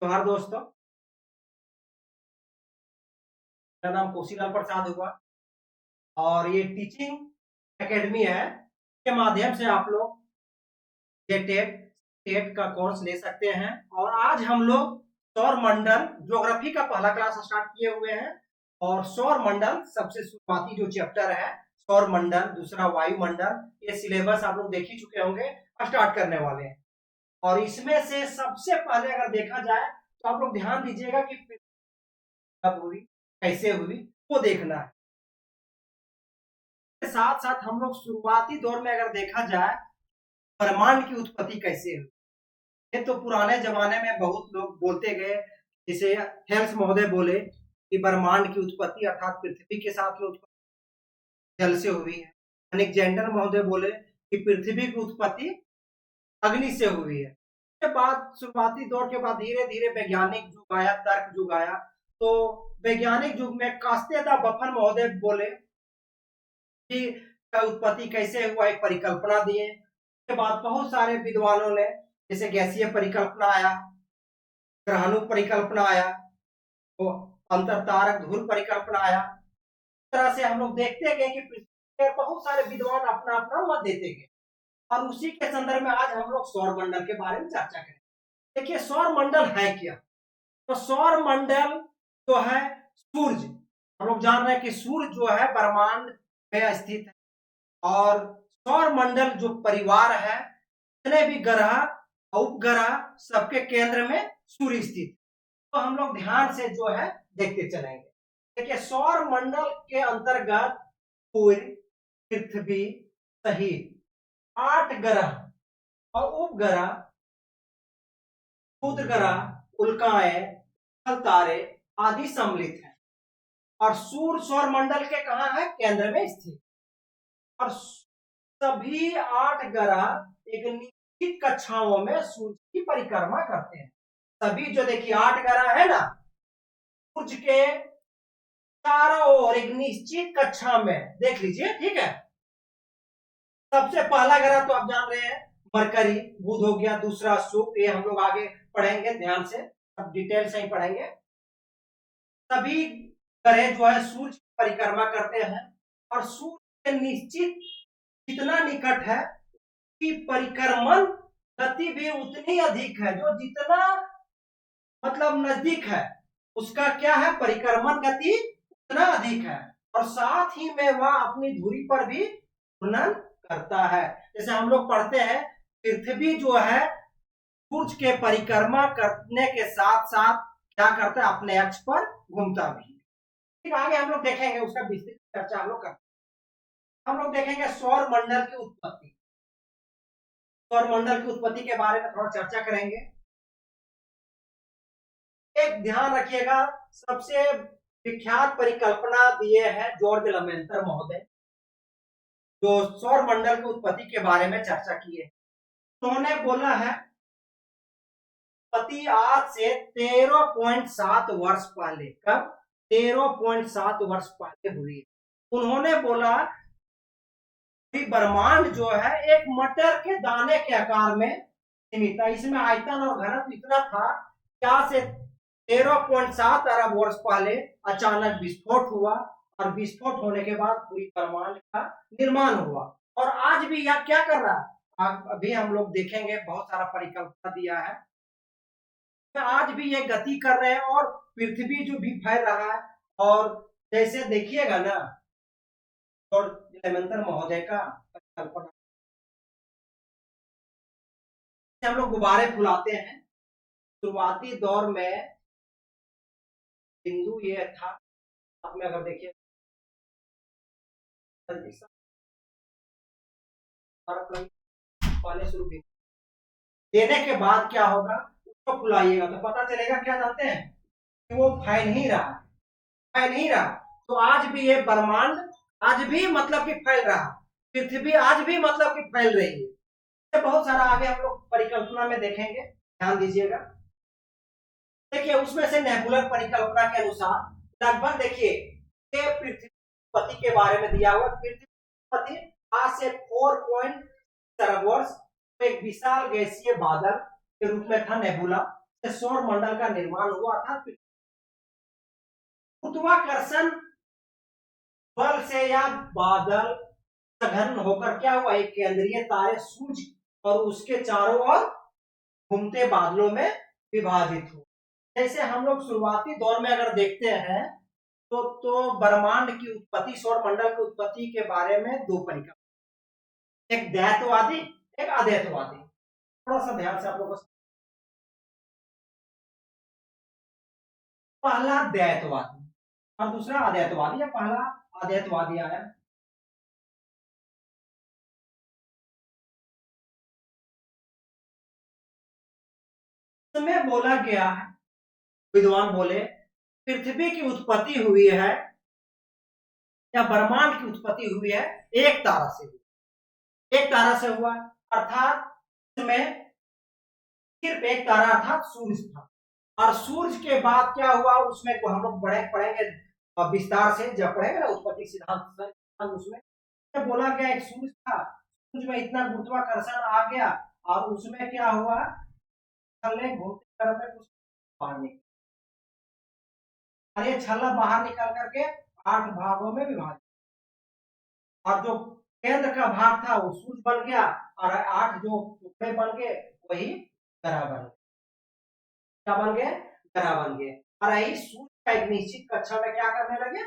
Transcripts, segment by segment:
जोहार दोस्तों। मेरा नाम कौशीलाल प्रसाद हुआ और ये टीचिंग एकेडमी है। के माध्यम से आप लोग ये टेट टेट का कोर्स ले सकते हैं। और आज हम लोग सौर मंडल ज्योग्राफी का पहला क्लास स्टार्ट किए हुए हैं। और सौर मंडल सबसे शुरुआती जो चैप्टर है सौर मंडल, दूसरा वायुमंडल, ये सिलेबस आप लोग देख ही चुके होंगे। स्टार्ट करने वाले हैं और इसमें से सबसे पहले अगर देखा जाए तो आप लोग ध्यान दीजिएगा कि कब हुई, कैसे हुई, वो देखना है। साथ साथ हम लोग शुरुआती दौर में अगर देखा जाए ब्रह्मांड की उत्पत्ति कैसे हुई, ये तो पुराने जमाने में बहुत लोग बोलते गए। जैसे हेल्स महोदय बोले कि ब्रह्मांड की उत्पत्ति अर्थात पृथ्वी के साथ में उत्पत्ति जल से हुई है। अलेक्जेंडर महोदय बोले कि पृथ्वी की उत्पत्ति अग्नि से हुई है। के बाद शुरुआती दौर के बाद धीरे धीरे वैज्ञानिक युग आया, तर्क युग आया। तो वैज्ञानिक युग में कास्तेदा बफन महोदय बोले कि उत्पत्ति कैसे हुआ, एक परिकल्पना दिए। के बाद बहुत सारे विद्वानों ने, जैसे गैसीय परिकल्पना आया, ग्रहाणु परिकल्पना आया, तो अंतरतारक धूल परिकल्पना आया। इस तरह से हम लोग देखते गए कि पृथ्वी पर बहुत सारे विद्वान अपना अपना मत देते गए। और उसी के संदर्भ में आज हम लोग सौर मंडल के बारे में चर्चा करें। देखिए सौर मंडल है क्या। तो सौर मंडल जो है सूर्य, हम लोग जान रहे हैं कि सूर्य जो है ब्रह्मांड में स्थित है। और सौर मंडल जो परिवार है, जितने भी ग्रह उपग्रह सबके केंद्र में सूर्य स्थित। तो हम लोग ध्यान से जो है देखते चलेंगे। देखिए सौर मंडल के अंतर्गत सूर्य, पृथ्वी सहित 8 ग्रह और उपग्रह, क्षुद्र ग्रह, उल्काएं, तारे आदि सम्मिलित हैं। और सूर्य सौर मंडल के कहां है? केंद्र में स्थित। और सभी 8 ग्रह एक निश्चित कक्षाओं में सूर्य की परिक्रमा करते हैं। सभी जो देखिए 8 ग्रह है ना, सूर्य के चारों ओर एक निश्चित कक्षा में देख लीजिए, ठीक है। सबसे पहला ग्रह तो आप जान रहे हैं मरकरी, बुध हो गया। दूसरा शुक्र, ये हम लोग आगे पढ़ेंगे ध्यान से, अब डिटेल से ही पढ़ेंगे। सभी ग्रह जो है सूर्य की परिक्रमा करते हैं और सूर्य के निश्चित जितना निकट है कि परिक्रमण गति भी उतनी अधिक है। जो जितना मतलब नजदीक है उसका क्या है, परिक्रमण गति उतना अधिक है। और साथ ही में वह अपनी धुरी पर भी घूर्णन करता है। जैसे हम लोग पढ़ते हैं पृथ्वी जो है सूर्य के परिक्रमा करने के साथ साथ क्या करता है, अपने अक्ष पर घूमता भी। ठीक, आगे हम लोग देखेंगे, उसका विस्तृत चर्चा हम लोग करते हैं। हम लोग देखेंगे सौर मंडल की उत्पत्ति। सौर मंडल की उत्पत्ति के बारे में थोड़ा चर्चा करेंगे। एक ध्यान रखिएगा, सबसे विख्यात परिकल्पना दिए हैं जॉर्ज लमेंटर महोदय, जो सौर मंडल की उत्पत्ति के बारे में चर्चा की है। उन्होंने बोला है उत्पत्ति आज से 13.7 वर्ष पहले, कब? 13.7 वर्ष पहले हुई। उन्होंने बोला कि ब्रह्मांड जो है एक मटर के दाने के आकार में सीमित था। इसमें आयतन और घनत्व इतना था क्या से 13.7 अरब वर्ष पहले अचानक विस्फोट हुआ और विस्फोट होने के बाद पूरी ब्रह्मांड का निर्माण हुआ। और आज भी यह क्या कर रहा है, अभी हम लोग देखेंगे, बहुत सारा परिकल्पना दिया है। आज भी ये गति कर रहे हैं और पृथ्वी जो भी फैल रहा है। और जैसे देखिएगा ना, और हेमंतर महोदय का परिकल्पना, हम लोग गुब्बारे फुलाते हैं। शुरुआती दौर में बिंदु ये था, आप में अगर देखिए पहले शुरू देने के बाद क्या होगा, उसको फुलाइएगा तो पता चलेगा, क्या जानते हैं, कि वो फैल नहीं रहा, फैल नहीं रहा। तो आज भी ये ब्रह्मांड आज भी मतलब कि फैल रहा, पृथ्वी आज भी मतलब कि फैल रही है। बहुत सारा आगे हम लोग परिकल्पना में देखेंगे, ध्यान दीजिएगा। देखिए उसमें से नेबुलर परिकल्पना के अनुसार लगभग देखिए पृथ्वी उत्पत्ति के बारे में दिया हुआ। पृथ्वी उत्पत्ति आज से 4 अरब वर्ष एक विशाल गैसीय बादल के रूप में था, नेबुला। सौर मंडल का निर्माण हुआ था। गुरुत्वाकर्षण बल से या बादल सघन होकर क्या हुआ, एक केंद्रीय तारे सूर्य और उसके चारों ओर घूमते बादलों में विभाजित हुआ। जैसे हम लोग शुरुआती दौर में अगर देखते हैं तो ब्रह्मांड की उत्पत्ति, सौर मंडल की उत्पत्ति के बारे में दो परिकल्पना, एक द्वैतवादी एक अद्वैतवादी। थोड़ा सा ध्यान से आप लोगों को, पहला द्वैतवादी और दूसरा अद्वैतवादी, या पहला अद्वैतवादी आया। इसमें बोला गया है, विद्वान बोले, पृथ्वी की उत्पत्ति हुई है या ब्रह्मांड की उत्पत्ति हुई है एक तारा से, एक तारा से हुआ, अर्थात इसमें सिर्फ एक तारा अर्थात सूर्य था। और सूर्य के बाद क्या हुआ, उसमें को हम लोग पढ़ेंगे विस्तार से, जब पढ़ेंगे ना उत्पत्ति सिद्धांत, उसमें बोला गया एक सूर्य था, सूर्य में इतना गुरुत्वाकर्षण आ गया और उसमें क्या हुआ, छल्ले घूमते क्रम में कुछ बाहर निकला, और ये छल्ला बाहर निकल करके 8 भागों में विभाजित, और जो केंद्र का भाग था वो सूर्य बन गया और 8 जो टुकड़े बन गए वही ग्रह बन गए। क्या बन गए? ग्रह बन गए। और यही सूर्य का एक निश्चित कक्षा में क्या करने लगे,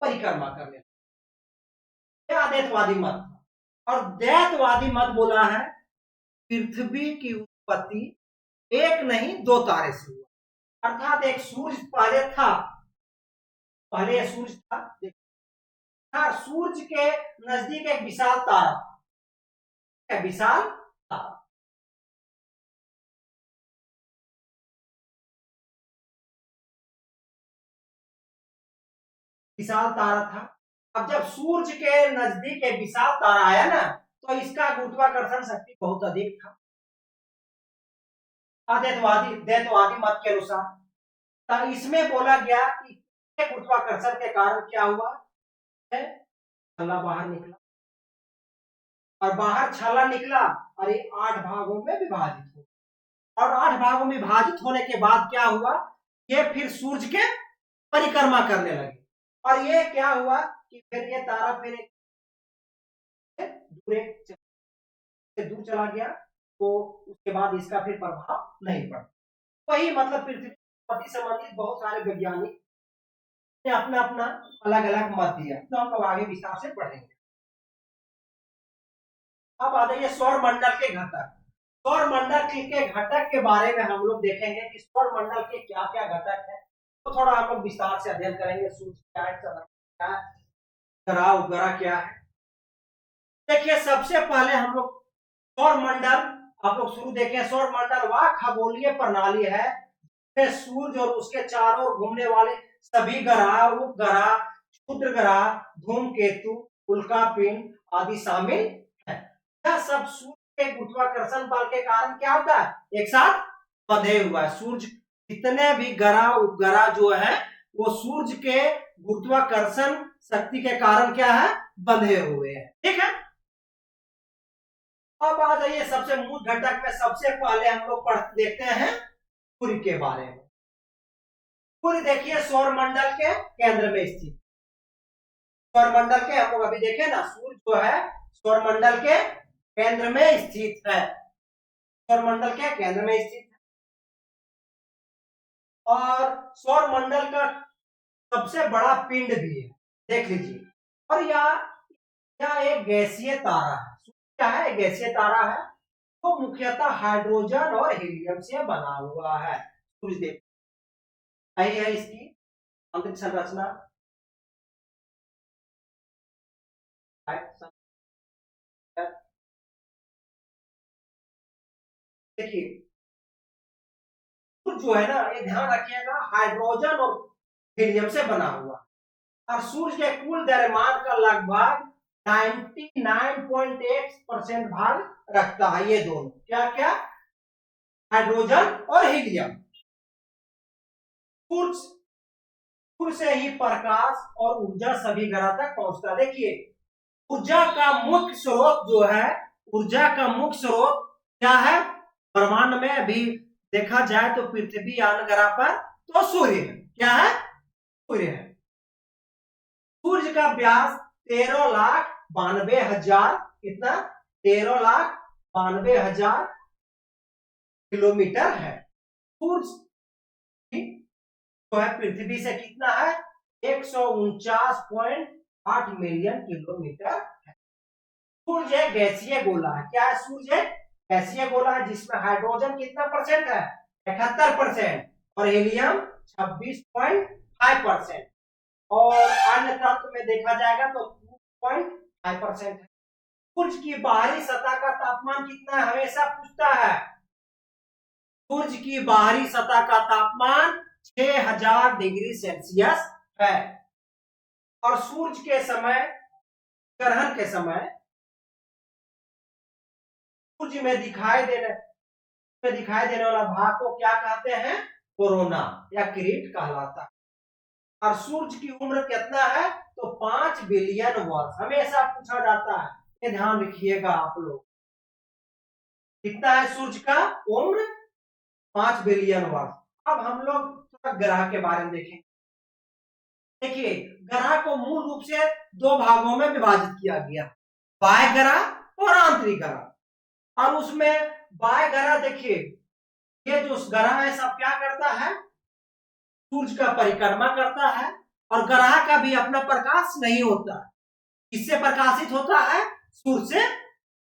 परिक्रमा करने लगे। अद्वैतवादी मत था। और द्वैतवादी मत बोला है पृथ्वी की उत्पत्ति एक नहीं दो तारे से हुआ, अर्थात एक सूर्य पहले था, पहले सूर्य था, सूर्य के नजदीक एक विशाल तारा, विशाल तारा, विशाल तारा था। अब जब सूर्य के नजदीक एक विशाल तारा आया ना, तो इसका गुरुत्वाकर्षण शक्ति बहुत अधिक था, द्वैतवादी मत के अनुसार। तो इसमें बोला गया कि गुरुत्वाकर्षण के कारण क्या हुआ, छल्ला बाहर निकला, और बाहर छल्ला निकला और ये 8 भागों में विभाजित हो, और 8 भागों में विभाजित होने के बाद क्या हुआ, ये फिर सूर्य के परिक्रमा करने लगे। और ये क्या हुआ कि फिर ये तारा फिर दूर चला गया, तो उसके बाद इसका फिर प्रभाव नहीं पड़ा। वही मतलब पृथ्वी संबंधित बहुत सारे वैज्ञानिक ने अपना अपना अलग अलग मत दिया, तो हम लोग आगे विस्तार से पढ़ेंगे। अब आ जाइए सौर मंडल के घटक। सौर मंडल के घटक के बारे में हम लोग देखेंगे कि सौर मंडल के क्या क्या घटक है, तो थोड़ा हम लोग विस्तार से अध्ययन करेंगे। सूर्य क्या है, ग्रह उपग्रह क्या है। देखिए सबसे पहले हम लोग सौर मंडल, आप लोग शुरू देखें, सौर मंडल वह खगोलीय प्रणाली है जिसमें सूर्य और उसके चारों ओर घूमने वाले सभी ग्रह, उपग्रह, क्षुद्र ग्रह, धूमकेतु, उल्कापिंड आदि शामिल है। यह सब सूर्य के गुरुत्वाकर्षण बल के कारण क्या होता है, एक साथ बंधे हुआ है। सूर्य जितने भी ग्रह उपग्रह जो है वो सूर्य के गुरुत्वाकर्षण शक्ति के कारण क्या है, बंधे हुए हैं। ठीक है, अब आ जाइए सबसे मूल घटक में सबसे पहले हम लोग देखते हैं सूर्य के बारे में। सूर्य देखिए सौर मंडल के केंद्र में स्थित, सौर मंडल के हम लोग अभी देखे ना, सूर्य जो है सौर मंडल के केंद्र में स्थित है, सौर मंडल के केंद्र में स्थित है। और सौर मंडल का सबसे बड़ा पिंड भी है, देख लीजिए। और यह एक गैसीय तारा है, क्या है, गैसीय तारा है, तो मुख्यतः हाइड्रोजन और हीलियम से बना हुआ है। सूर्य देख है इसकी अंतरिक्ष संरचना, देखिए जो है ना, ये ध्यान रखिएगा, हाइड्रोजन और हीलियम से बना हुआ, और सूर्य के कुल द्रव्यमान का लगभग 99.8% भाग रखता है। ये दोनों क्या क्या, हाइड्रोजन और हीलियम। सूर्य से ही प्रकाश और ऊर्जा सभी ग्रह तक पहुंचता है। देखिए ऊर्जा का मुख्य स्रोत जो है, ऊर्जा का मुख्य स्रोत क्या है, ब्रह्मांड में अभी देखा जाए तो पृथ्वी अन्य ग्रह पर तो सूर्य है। क्या है? सूर्य है। सूर्य का व्यास 13,92,000, कितना? 13,92,000 किलोमीटर है। सूर्य जो है पृथ्वी से कितना है? 149.8 मिलियन किलोमीटर है। सूर्य एक गैसीय गोला है। क्या है? सूर्य एक गैसीय गोला है जिसमें हाइड्रोजन कितना परसेंट है? 71% और हीलियम 26.5% और अन्य तत्व में देखा जाएगा तो 2.5% है। सूर्य की बाहरी सतह का तापमान कितना है? हमेशा पूछता है। सूर्य की बाहरी सतह का तापमान 6000 डिग्री सेल्सियस है और सूर्य के समय, ग्रहण के समय सूर्य में दिखाई देने वाला भाग को क्या कहते हैं? कोरोना या किरीट कहलाता है। और सूर्य की उम्र कितना है? तो 5 बिलियन वर्ष। हमेशा पूछा जाता है, ये ध्यान रखिएगा आप लोग। कितना है सूर्य का उम्र? 5 बिलियन वर्ष। अब हम लोग थोड़ा ग्रह के बारे में देखेंगे। देखिए, ग्रह को मूल रूप से दो भागों में विभाजित किया गया, बाह्य ग्रह और आंतरिक ग्रह। और उसमें बाह्य ग्रह, देखिए ये जो ग्रह है सब क्या करता है? सूर्य का परिक्रमा करता है और ग्रह का भी अपना प्रकाश नहीं होता है। किससे प्रकाशित होता है? सूर्य से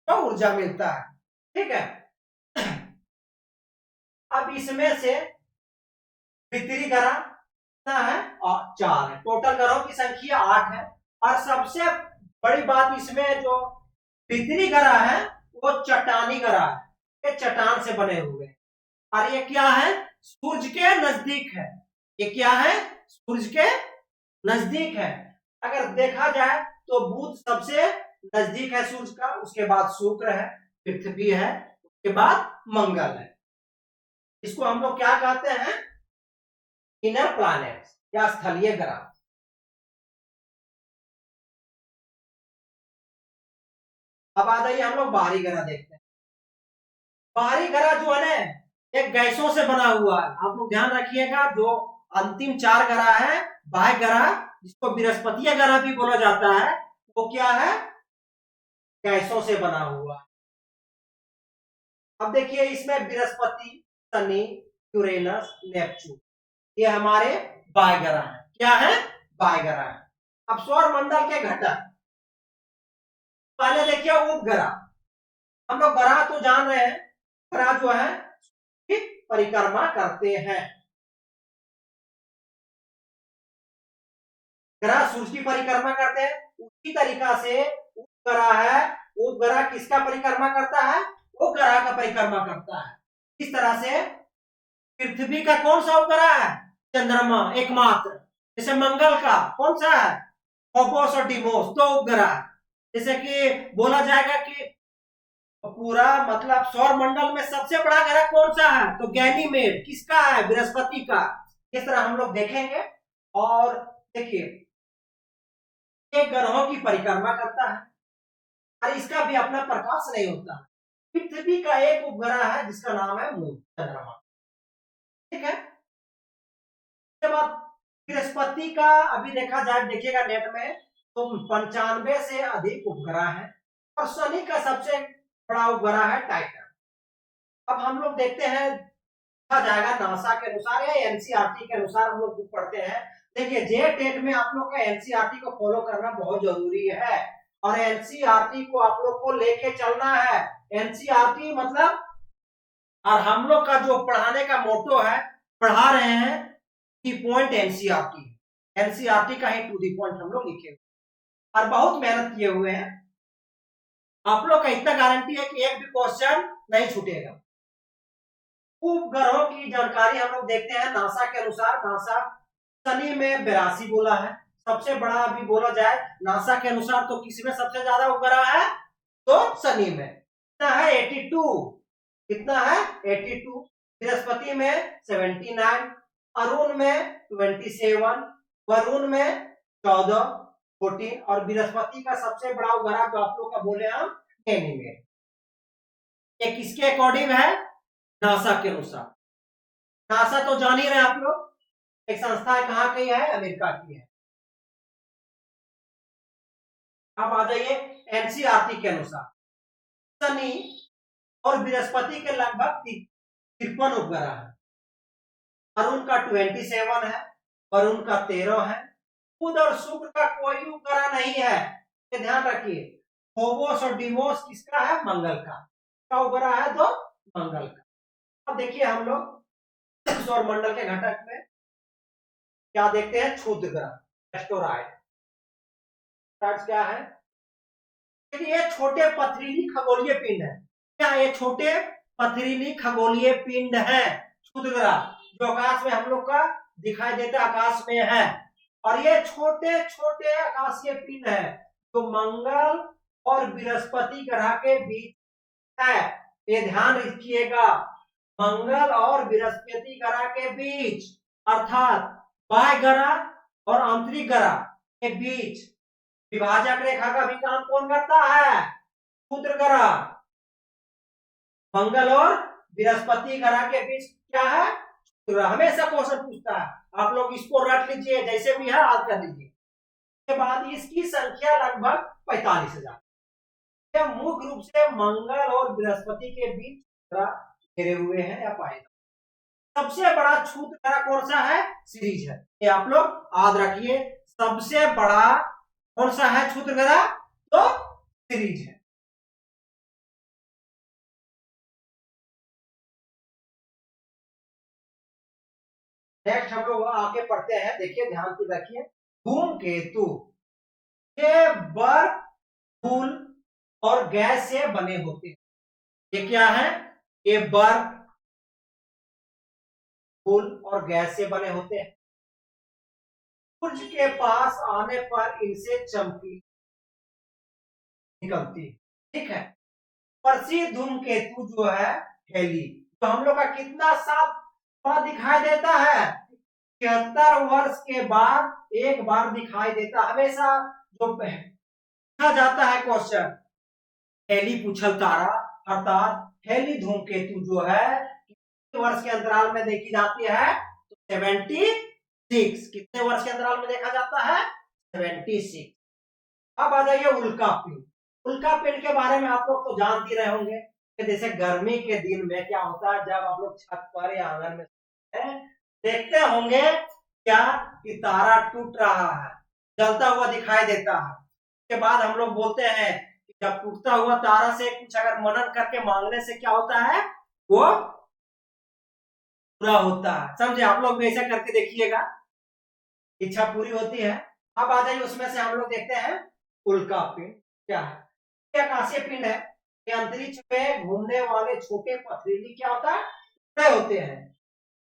तो ऊर्जा मिलता है। ठीक है। अब इसमें से भीतरी ग्रह कितना है? और 4 है। टोटल ग्रहों की संख्या 8 है। और सबसे बड़ी बात इसमें जो भीतरी ग्रह है वो चट्टानी ग्रह है। ये चट्टान से बने हुए हैं और ये क्या है? सूर्य के नजदीक है। ये क्या है? सूर्य के नजदीक है। अगर देखा जाए तो बुध सबसे नजदीक है सूर्य का, उसके बाद शुक्र है, पृथ्वी है, उसके बाद मंगल है। इसको हम लोग क्या कहते हैं? इनर प्लैनेट या स्थलीय ग्रह। अब आ जाइए हम लोग बाहरी ग्रह देखते हैं। बाहरी ग्रह जो है ना, एक गैसों से बना हुआ है। आप लोग ध्यान रखिएगा, जो अंतिम 4 ग्रह है बाह्य ग्रह, जिसको बृहस्पतिय ग्रह भी बोला जाता है, वो क्या है? गैसों से बना हुआ है। अब देखिए इसमें बृहस्पति, शनि, यूरेनस, नेपच्यून, ये हमारे बाह्य ग्रह हैं। क्या है? बाह्य ग्रह है। अब सौर मंडल के घटक, पहले देखिए उपग्रह। हम लोग ग्रह तो जान रहे हैं, ग्रह जो है परिक्रमा करते हैं। ग्रह सूर्य की परिक्रमा करते हैं, उसी तरीका से उपग्रह है। उपग्रह किसका परिक्रमा करता है? वो ग्रह का परिक्रमा करता है। इस तरह से पृथ्वी का कौन सा उपग्रह है? चंद्रमा एकमात्र। जैसे मंगल का कौन सा है? फोबोस और डिमोस, दो उपग्रह। जैसे कि बोला जाएगा कि पूरा मतलब सौर मंडल में सबसे बड़ा ग्रह कौन सा है? तो गैनीमेड किसका है? बृहस्पति का। इस तरह हम लोग देखेंगे। और देखिए ये ग्रहों की परिक्रमा करता है और इसका भी अपना प्रकाश नहीं होता। पृथ्वी का एक उपग्रह है जिसका नाम है मून, चंद्रमा। ठीक है। इसके बाद बृहस्पति का अभी देखा जाए, देखिएगा नेट में, तो 95 से अधिक उपग्रह है। और शनि का सबसे बड़ा उपग्रह है टाइटन। अब हम लोग देखते हैं, देखा जाएगा नासा के अनुसार या एनसीईआरटी के अनुसार हम लोग पढ़ते हैं। देखिए जेटेट में आप लोग का एनसीईआरटी को फॉलो करना बहुत जरूरी है और एनसीईआरटी को आप लोग को लेके चलना है। एनसीईआरटी मतलब, और हम लोग का जो पढ़ाने का मोटो है, पढ़ा रहे हैं की पॉइंट एनसीईआरटी। एनसीईआरटी का ही टू दी पॉइंट हम लोग लिखे और बहुत मेहनत किए हुए हैं। आप लोग का इतना गारंटी है कि एक भी क्वेश्चन नहीं छूटेगा। उपग्रहों की जानकारी हम लोग देखते हैं नासा के अनुसार। नासा शनि में 82 बोला है, सबसे बड़ा अभी बोला जाए नासा के अनुसार तो किसमें सबसे ज्यादा उपग्रह है? तो शनि में। कितना है? 82। कितना है? 82। बृहस्पति में 79, अरुण में 27, वरुण में 14 14 और बृहस्पति का सबसे बड़ा उपग्रह जो आप लोग का बोले हम गैनीमेड। ये किसके अकॉर्डिंग है? नासा के अनुसार। नासा तो जान ही रहे आप लोग, एक संस्था है, कहाँ की है, अमेरिका की है। अब आ जाइए एनसीईआरटी के अनुसार शनि और बृहस्पति के लगभग 53 उपग्रह है। अरुण का 27 है, वरुण का 13 है, बुध और शुक्र का कोई उपग्रह नहीं है। ये ध्यान रखिए, फोबोस और डिमोस किसका है, मंगल का उपग्रह है, तो मंगल का। अब देखिए हम लोग सौर मंडल के घटक में क्या देखते हैं, क्षुद्र ग्रह एस्टेरॉइड क्या है, ये छोटे पथरीली खगोलीय पिंड है। क्या ये छोटे पथरीली खगोलीय पिंड है, क्षुद्र ग्रह, जो आकाश में हम लोग का दिखाई देता आकाश में है। और ये छोटे छोटे आकाशीय पिंड है जो मंगल और बृहस्पति ग्रह के बीच है। ये ध्यान रखिएगा, मंगल और बृहस्पति ग्रह के बीच, अर्थात बाह्य ग्रह और आंतरिक ग्रह के बीच विभाजक रेखा का भी काम कौन करता है, क्षुद्र ग्रह। मंगल और बृहस्पति ग्रह के बीच क्या है, क्षुद्र। हमेशा क्वेश्चन पूछता है, आप लोग इसको रट लीजिए, जैसे भी है याद कर लीजिए। के बाद इसकी संख्या लगभग 45,000। यह मुख्य रूप से मंगल और बृहस्पति के बीच घेरे हुए हैं या पाए। सबसे बड़ा क्षुद्र ग्रह कौन सा है, सीरीज है, ये आप लोग याद रखिए। सबसे बड़ा कौन सा है क्षुद्र ग्रह, तो सीरीज है। नेक्स्ट हम लोग आगे पढ़ते हैं, देखिए ध्यान से रखिए, धूमकेतु ये बर्फ, धूल और गैस से बने होते हैं। ये क्या है, ये बर्फ, धूल और गैस से बने होते हैं। सूर्य के पास आने पर इनसे चमकी निकलती है, ठीक है। प्रसिद्ध धूमकेतु जो है हेली, तो हम लोग का कितना साल दिखाई देता है, 73 वर्ष के बाद एक बार दिखाई देता। हमेशा जो पूछा जाता है क्वेश्चन, हेली पूछल तारा अर्थात हेली धूमकेतु जो है वर्ष के अंतराल में देखी जाती है, तो 76। कितने वर्ष के अंतराल में देखा जाता है, 76। अब आ जाइए उल्का पिंड। उल्का पिंड के बारे में आप लोग तो जान ही रहे होंगे कि जैसे गर्मी के दिन में क्या होता है, जब आप लोग छत पर या आंगन में देखते होंगे क्या कि तारा टूट रहा है, जलता हुआ दिखाई देता है। उसके बाद हम लोग बोलते हैं कि जब टूटता हुआ तारा से कुछ अगर मनन करके मांगने से क्या होता है, वो पूरा होता है। समझे, आप लोग भी ऐसा करके देखिएगा, इच्छा पूरी होती है। अब आ जाइए उसमें से हम लोग देखते हैं उल्का पिंड क्या है। ये आकाशीय पिंड है, ये अंतरिक्ष में घूमने वाले छोटे पथरीली क्या होता है, टुकड़े होते हैं।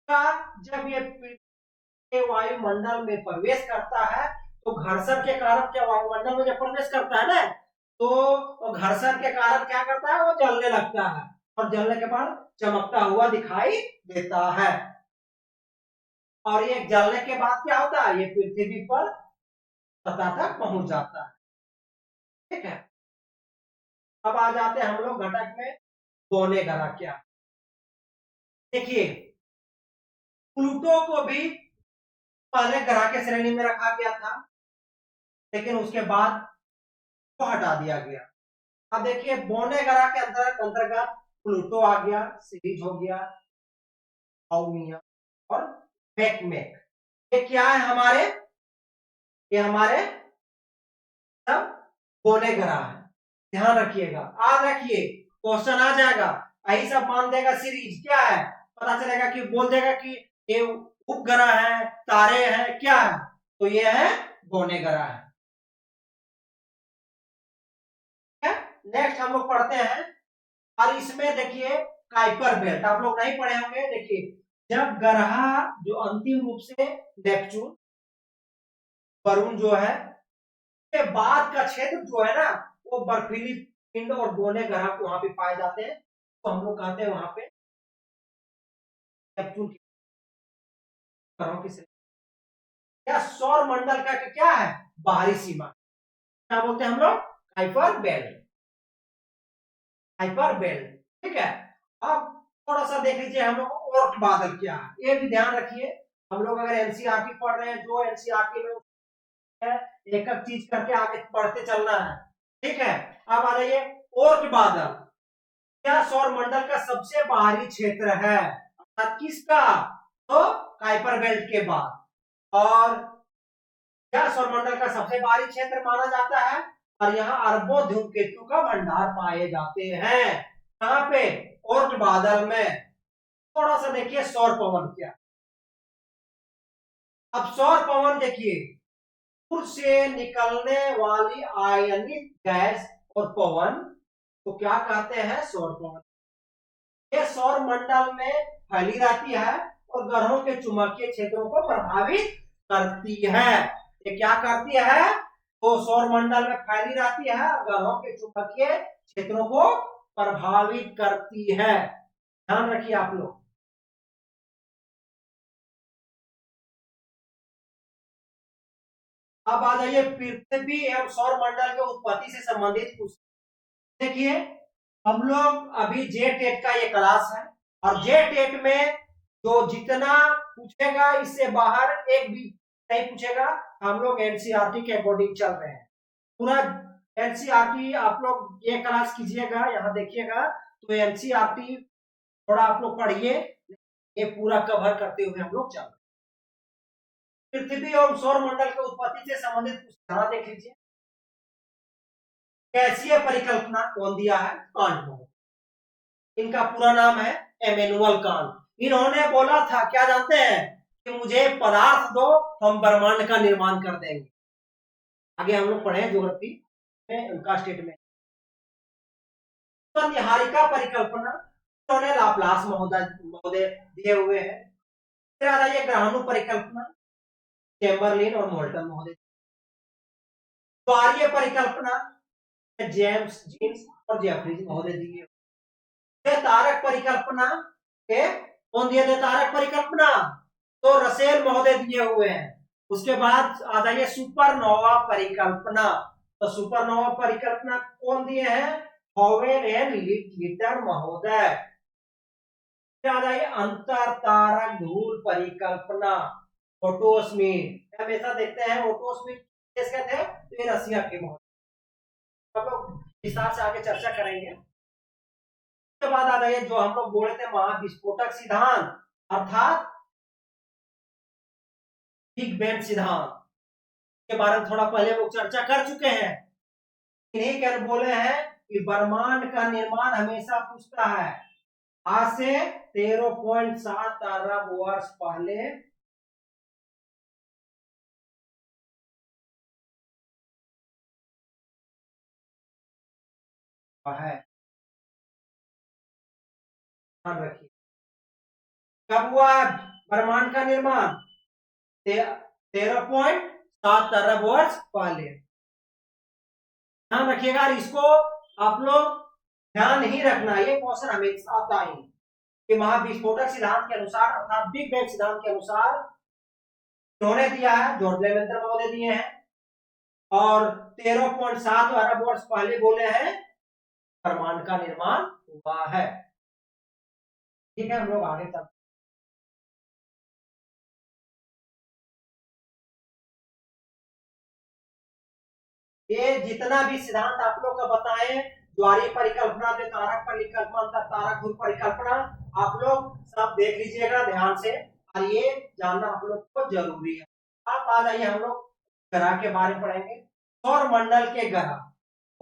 जब ये पिंड वायुमंडल में प्रवेश करता है तो घर्षण के कारण क्या वायुमंडल में जब प्रवेश करता है ना, तो घर्षण के कारण क्या करता है, वो जलने लगता है और जलने के बाद चमकता हुआ दिखाई देता है। और ये जलने के बाद क्या होता है, ये पृथ्वी पर सतह तक पहुंच जाता है, ठीक है। अब आ जाते हैं हम लोग घटक में, बौने ग्रह क्या। देखिए प्लूटो को भी पहले ग्रह के श्रेणी में रखा गया था, लेकिन उसके बाद को हटा दिया गया। अब देखिए बौने ग्रह के अंतर्गत प्लूटो आ गया, सीरीज हो गया, हाउमिया और मैकमेक। ये क्या है हमारे, ये हमारे सब बौने ग्रह है। ध्यान रखिएगा, आज रखिए, क्वेश्चन आ जाएगा, यही सब मान देगा सीरीज क्या है, पता चलेगा कि बोल देगा कि ये उपग्रह है, तारे हैं, क्या है, तो ये है बौने ग्रह है। नेक्स्ट हम लोग पढ़ते हैं, और इसमें देखिए काइपर बेल्ट आप लोग नहीं पढ़े होंगे। देखिए जब ग्रह जो अंतिम रूप से नेपच्यून, वरुण जो है के बाद का क्षेत्र जो है ना, वो बर्फीली पिंड और बौने ग्रह वहां पे पाए जाते हैं, तो हम लोग कहते हैं वहां पे नेपच्यून की ग्रहों की श्रेणी। या सौर मंडल का क्या है, बाहरी सीमा, क्या बोलते हैं हम लोग, काइपर बेल्ट, काइपर बेल्ट, ठीक है। अब थोड़ा सा देख लीजिए हम लोग ओर्ट बादल क्या है, ये भी ध्यान रखिए। हम लोग अगर एनसीईआरटी पढ़ रहे हैं, जो एनसीईआरटी में है, एक एक चीज करके आगे पढ़ते चलना है, ठीक है। अब आ जाइए, ओर्ट बादल क्या सौर मंडल का सबसे बाहरी क्षेत्र है, अर्थात किसका, तो काइपर बेल्ट के बाद। और क्या सौरमंडल का सबसे बाहरी क्षेत्र माना जाता है, और यहाँ अरबों धूमकेतु का भंडार पाए जाते हैं। कहां पे, ओर्ट बादल में। थोड़ा सा देखिए सौर पवन क्या। अब सौर पवन देखिए, सूर्य से निकलने वाली आयनिक गैस और पवन तो क्या कहते हैं, सौर पवन। ये सौर मंडल में फैली रहती है और ग्रहों के चुंबकीय क्षेत्रों को प्रभावित करती है। ये क्या करती है, तो सौर मंडल में फैली रहती है और ग्रहों के चुंबकीय क्षेत्रों को प्रभावित करती है। ध्यान रखिए आप लोग। अब आ जाइए पृथ्वी एवं सौर मंडल के उत्पत्ति से संबंधित कुछ। देखिए, हम लोग अभी जे टेट का ये क्लास है, और जे टेट में जो जितना पूछेगा इससे बाहर एक भी नहीं पूछेगा। हम लोग एनसीईआरटी के अकॉर्डिंग चल रहे हैं, पूरा एनसीईआरटी आप लोग ये क्लास कीजिएगा, यहाँ देखिएगा तो एनसीईआरटी थोड़ा आप लोग पढ़िए, ये पूरा कवर करते हुए हम लोग चल रहे हैं। पृथ्वी और सौर मंडल के उत्पत्ति से संबंधित कुछ धारा देख लीजिए। गैसीय परिकल्पना कौन दिया है, कांट ने। इनका पूरा नाम है एमेनुअल कांट। इन्होंने बोला था, क्या जानते हैं, कि मुझे पदार्थ दो, हम ब्रह्मांड का निर्माण कर देंगे। आगे हम लोग पढ़े ज्योग्राफी में उनका स्टेटमेंट। तो निहारिका परिकल्पना इन्होंने लाप्लास महोदय दिए हुए हैं। फिर आ जाइए ग्रहाणु परिकल्पना, चैम्बरलिन और मोल्टन महोदय। द्वारीय परिकल्पना जेम्स जीन्स और जेफरीज महोदय दिए। तारक परिकल्पना के कौन दिए थे, तारक परिकल्पना तो रसेल महोदय दिए हुए हैं। उसके बाद आ जाइए सुपरनोवा परिकल्पना। तो सुपरनोवा परिकल्पना कौन दिए हैं, हॉवेल एंड लिटर महोदय। आ जाइए अंतर तारक धूल परिकल्पना, ओटो स्मिथ। हमेशा देखते हैं ओटो स्मिथ किसके थे, तो ये रसिया के महोदय। हम लोग विस्तार से आगे चर्चा करेंगे। उसके बाद आ जाइए जो हम लोग बोले थे महाविस्फोटक सिद्धांत, अर्थात बिग बैंग सिद्धांत के बारे में थोड़ा पहले लोग चर्चा कर चुके हैं। इन्हीं के बोले हैं कि ब्रह्मांड का निर्माण हमेशा पूछता है आज से 13.7 अरब वर्ष पहले है। ध्यान रखिए, कब हुआ ब्रह्मांड का निर्माण, 13.7 अरब वर्ष पहले। ध्यान रखिएगा, इसको आप लोग ध्यान ही रखना, ये क्वेश्चन हमेशा आता है कि महाविस्फोटक सिद्धांत के अनुसार, अर्थात बिग बैंग सिद्धांत के अनुसार उन्होंने दिया है, जॉर्ज लेवेंटर महोदय दिए हैं, और 13.7 अरब वर्ष पहले बोले हैं ब्रह्मांड का निर्माण हुआ है। ठीक है, हम लोग आगे चलते। ये जितना भी सिद्धांत आप लोग का बताए, द्वारीय परिकल्पना, तारक परिकल्पना, तारक धूल परिकल्पना, आप लोग सब देख लीजिएगा ध्यान से, और ये जानना आप लोग को जरूरी है। आप आ जाइए, हम लोग ग्रह के बारे में पढ़ेंगे। सौर मंडल के ग्रह,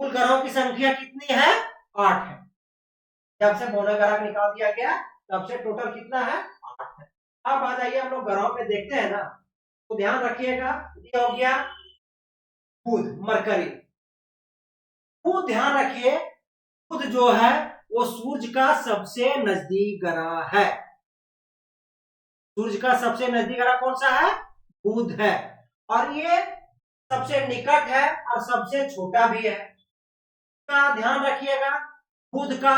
कुल ग्रहों की संख्या कितनी है, 8 है। जब से मोनो ग्रह निकाल दिया गया तब से टोटल कितना है, 8 है। अब आ जाइए, हम लोग ग्रहों में देखते हैं ना, तो ध्यान रखिएगा। ये हो गया बुध, मरकरी। बुध ध्यान रखिए, बुध जो है वो सूर्य का सबसे नजदीक ग्रह है। सूर्य का सबसे नजदीक ग्रह कौन सा है, बुध है। और ये सबसे निकट है और सबसे छोटा भी है। का ध्यान रखिएगा, बुध का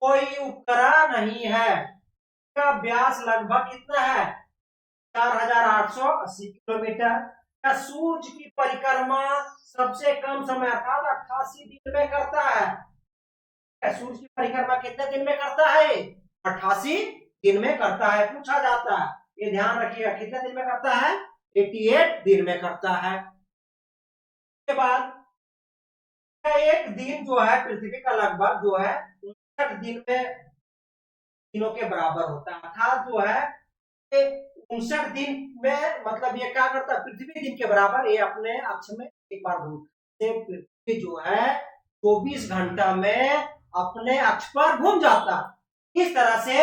कोई उपग्रह नहीं है। इसका व्यास लगभग कितना है, 4880 किलोमीटर। का सूर्य की परिक्रमा सबसे कम समय अर्थात 88 दिन में करता है। सूर्य की परिक्रमा कितने दिन में करता है, 88 दिन में करता है, पूछा जाता है। ये ध्यान रखिएगा, कितने दिन में करता है? 88 दिन में करता है। उसके बाद एक दिन जो है पृथ्वी का लगभग जो है 59 दिन में दिनों के बराबर होता है। अर्थात जो है 59 दिन में, मतलब ये क्या करता है? पृथ्वी दिन के बराबर ये अपने अक्ष में एक बार घूमता है। पृथ्वी जो है 24 घंटा में अपने अक्ष पर घूम जाता है। इस तरह से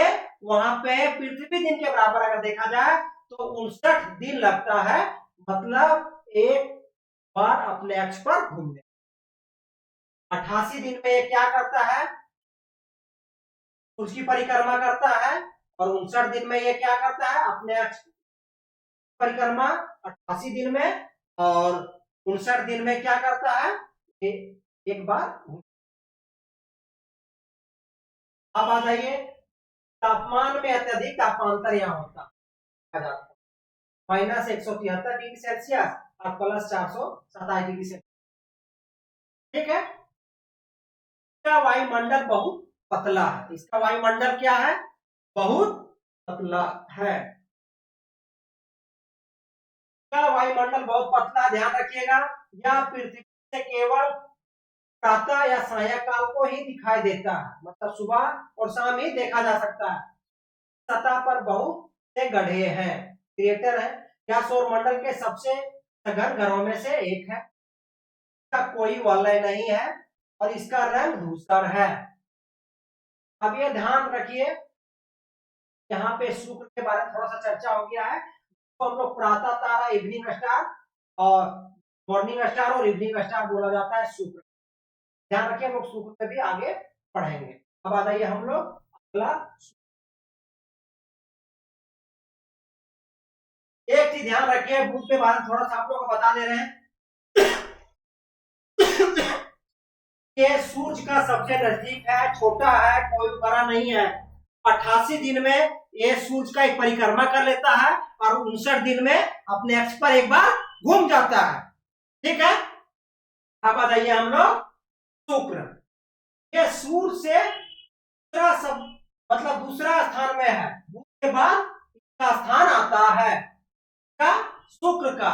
वहां पे पृथ्वी दिन के बराबर अगर देखा जाए तो 59 दिन लगता है, मतलब एक बार अपने अक्ष पर घूमने। 88 दिन में ये क्या करता है? उसकी परिक्रमा करता है। और 59 दिन में ये क्या करता है? अपने अक्ष परिक्रमा 88 दिन में, और 59 दिन में क्या करता है? एक बार। अब आ जाइए, तापमान में अत्यधिक तापांतर यहाँ होता है, -173 डिग्री सेल्सियस और +427 डिग्री सेल्सियस। ठीक है। इसका वायुमंडल बहुत पतला है। इसका वायुमंडल क्या है? बहुत पतला है। इसका वायुमंडल बहुत पतला, ध्यान रखिएगा। यह पृथ्वी से केवल प्रातः या सायंकाल को ही दिखाई देता है, मतलब सुबह और शाम ही देखा जा सकता है। सतह पर बहुत से गड्ढे हैं, क्रेटर है। यह सौरमंडल के सबसे सघन घरों में से एक है। इसका कोई वलय नहीं है और इसका रंग धूसर है। अब ये ध्यान रखिए, यहाँ पे शुक्र के बारे में थोड़ा सा चर्चा हो गया है। तो हम लोग प्रातः तारा, इवनिंग स्टार, और मॉर्निंग स्टार और इवनिंग स्टार बोला जाता है शुक्र। ध्यान रखिए, हम लोग शुक्र पे भी आगे पढ़ेंगे। अब आ जाइए हम लोग अगला। एक चीज ध्यान रखिए, बुध के बारे में थोड़ा सा आप लोगों को बता दे रहे हैं। ये सूर्य का सबसे नजदीक है, छोटा है, कोई बड़ा नहीं है। 88 दिन में ये सूर्य का एक परिक्रमा कर लेता है और 59 दिन में अपने अक्ष पर एक बार घूम जाता है। ठीक है। अब आ जाइए हम लोग शुक्र। ये सूर्य से दूसरा सब, मतलब दूसरा स्थान में है। बुध के बाद इसका स्थान आता है क्या? शुक्र का।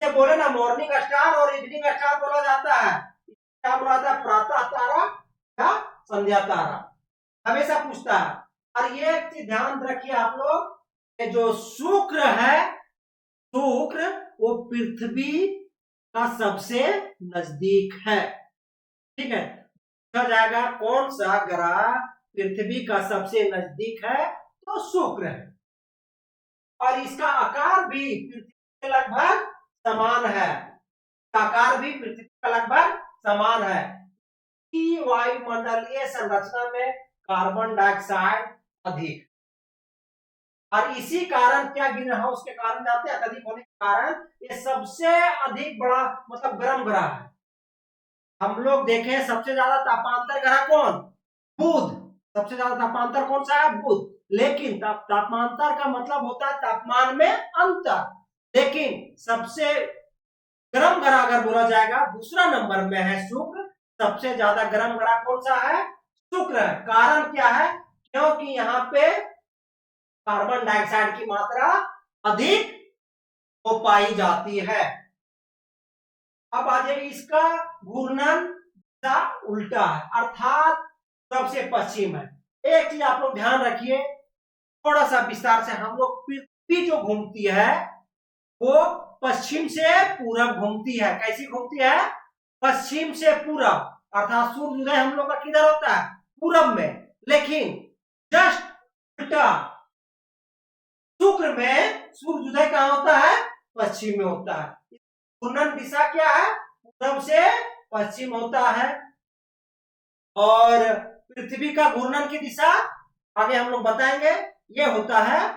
ये बोले ना, मॉर्निंग स्टार और इवनिंग स्टार बोला जाता है। क्या बोला जाता है? प्रातः तारा या संध्या तारा, हमेशा पूछता है। और ये एक चीज ध्यान रखिए आप लोग, जो शुक्र है, शुक्र वो पृथ्वी का सबसे नजदीक है। ठीक है। पूछा जाएगा कौन सा ग्रह पृथ्वी का सबसे नजदीक है, तो शुक्र है। और इसका आकार भी पृथ्वी के लगभग समान है। आकार भी पृथ्वी का लगभग समान है। वायुमंडलीय संरचना में कार्बन डाइऑक्साइड अधिक, और इसी कारण क्या ग्रीन हाउस के कारण जानते हैं, अत्यधिक होने के कारण ये सबसे अधिक बड़ा, मतलब गर्म ग्रह है। हम लोग देखें सबसे ज्यादा तापांतर ग्रह कौन? बुध। सबसे ज्यादा तापांतर कौन सा है? बुध। लेकिन तापांतर का मतलब होता है तापमान में अंतर। लेकिन सबसे गर्म ग्रह अगर बोला जाएगा, दूसरा नंबर में है शुक्र। सबसे ज्यादा गर्म ग्रह कौन सा है? शुक्र है। कारण क्या है? क्योंकि यहाँ पे कार्बन डाइऑक्साइड की मात्रा अधिक हो पाई जाती है। अब आ जाइए, इसका घूर्णन दिशा उल्टा है, अर्थात पूरब से पश्चिम है। एक चीज आप लोग ध्यान रखिए, थोड़ा सा विस्तार से। हम लोग पृथ्वी जो घूमती है वो पश्चिम से पूरब घूमती है। कैसी घूमती है? पश्चिम से पूरब, अर्थात सूर्य उदय हम लोग का किधर होता है? पूरब में। लेकिन जस्ट उल्टा, शुक्र में सूर्य उदय कहां होता है? पश्चिम में होता है। घूर्णन दिशा क्या है? पूरब से पश्चिम होता है। और पृथ्वी का घूर्णन की दिशा आगे हम लोग बताएंगे, ये होता है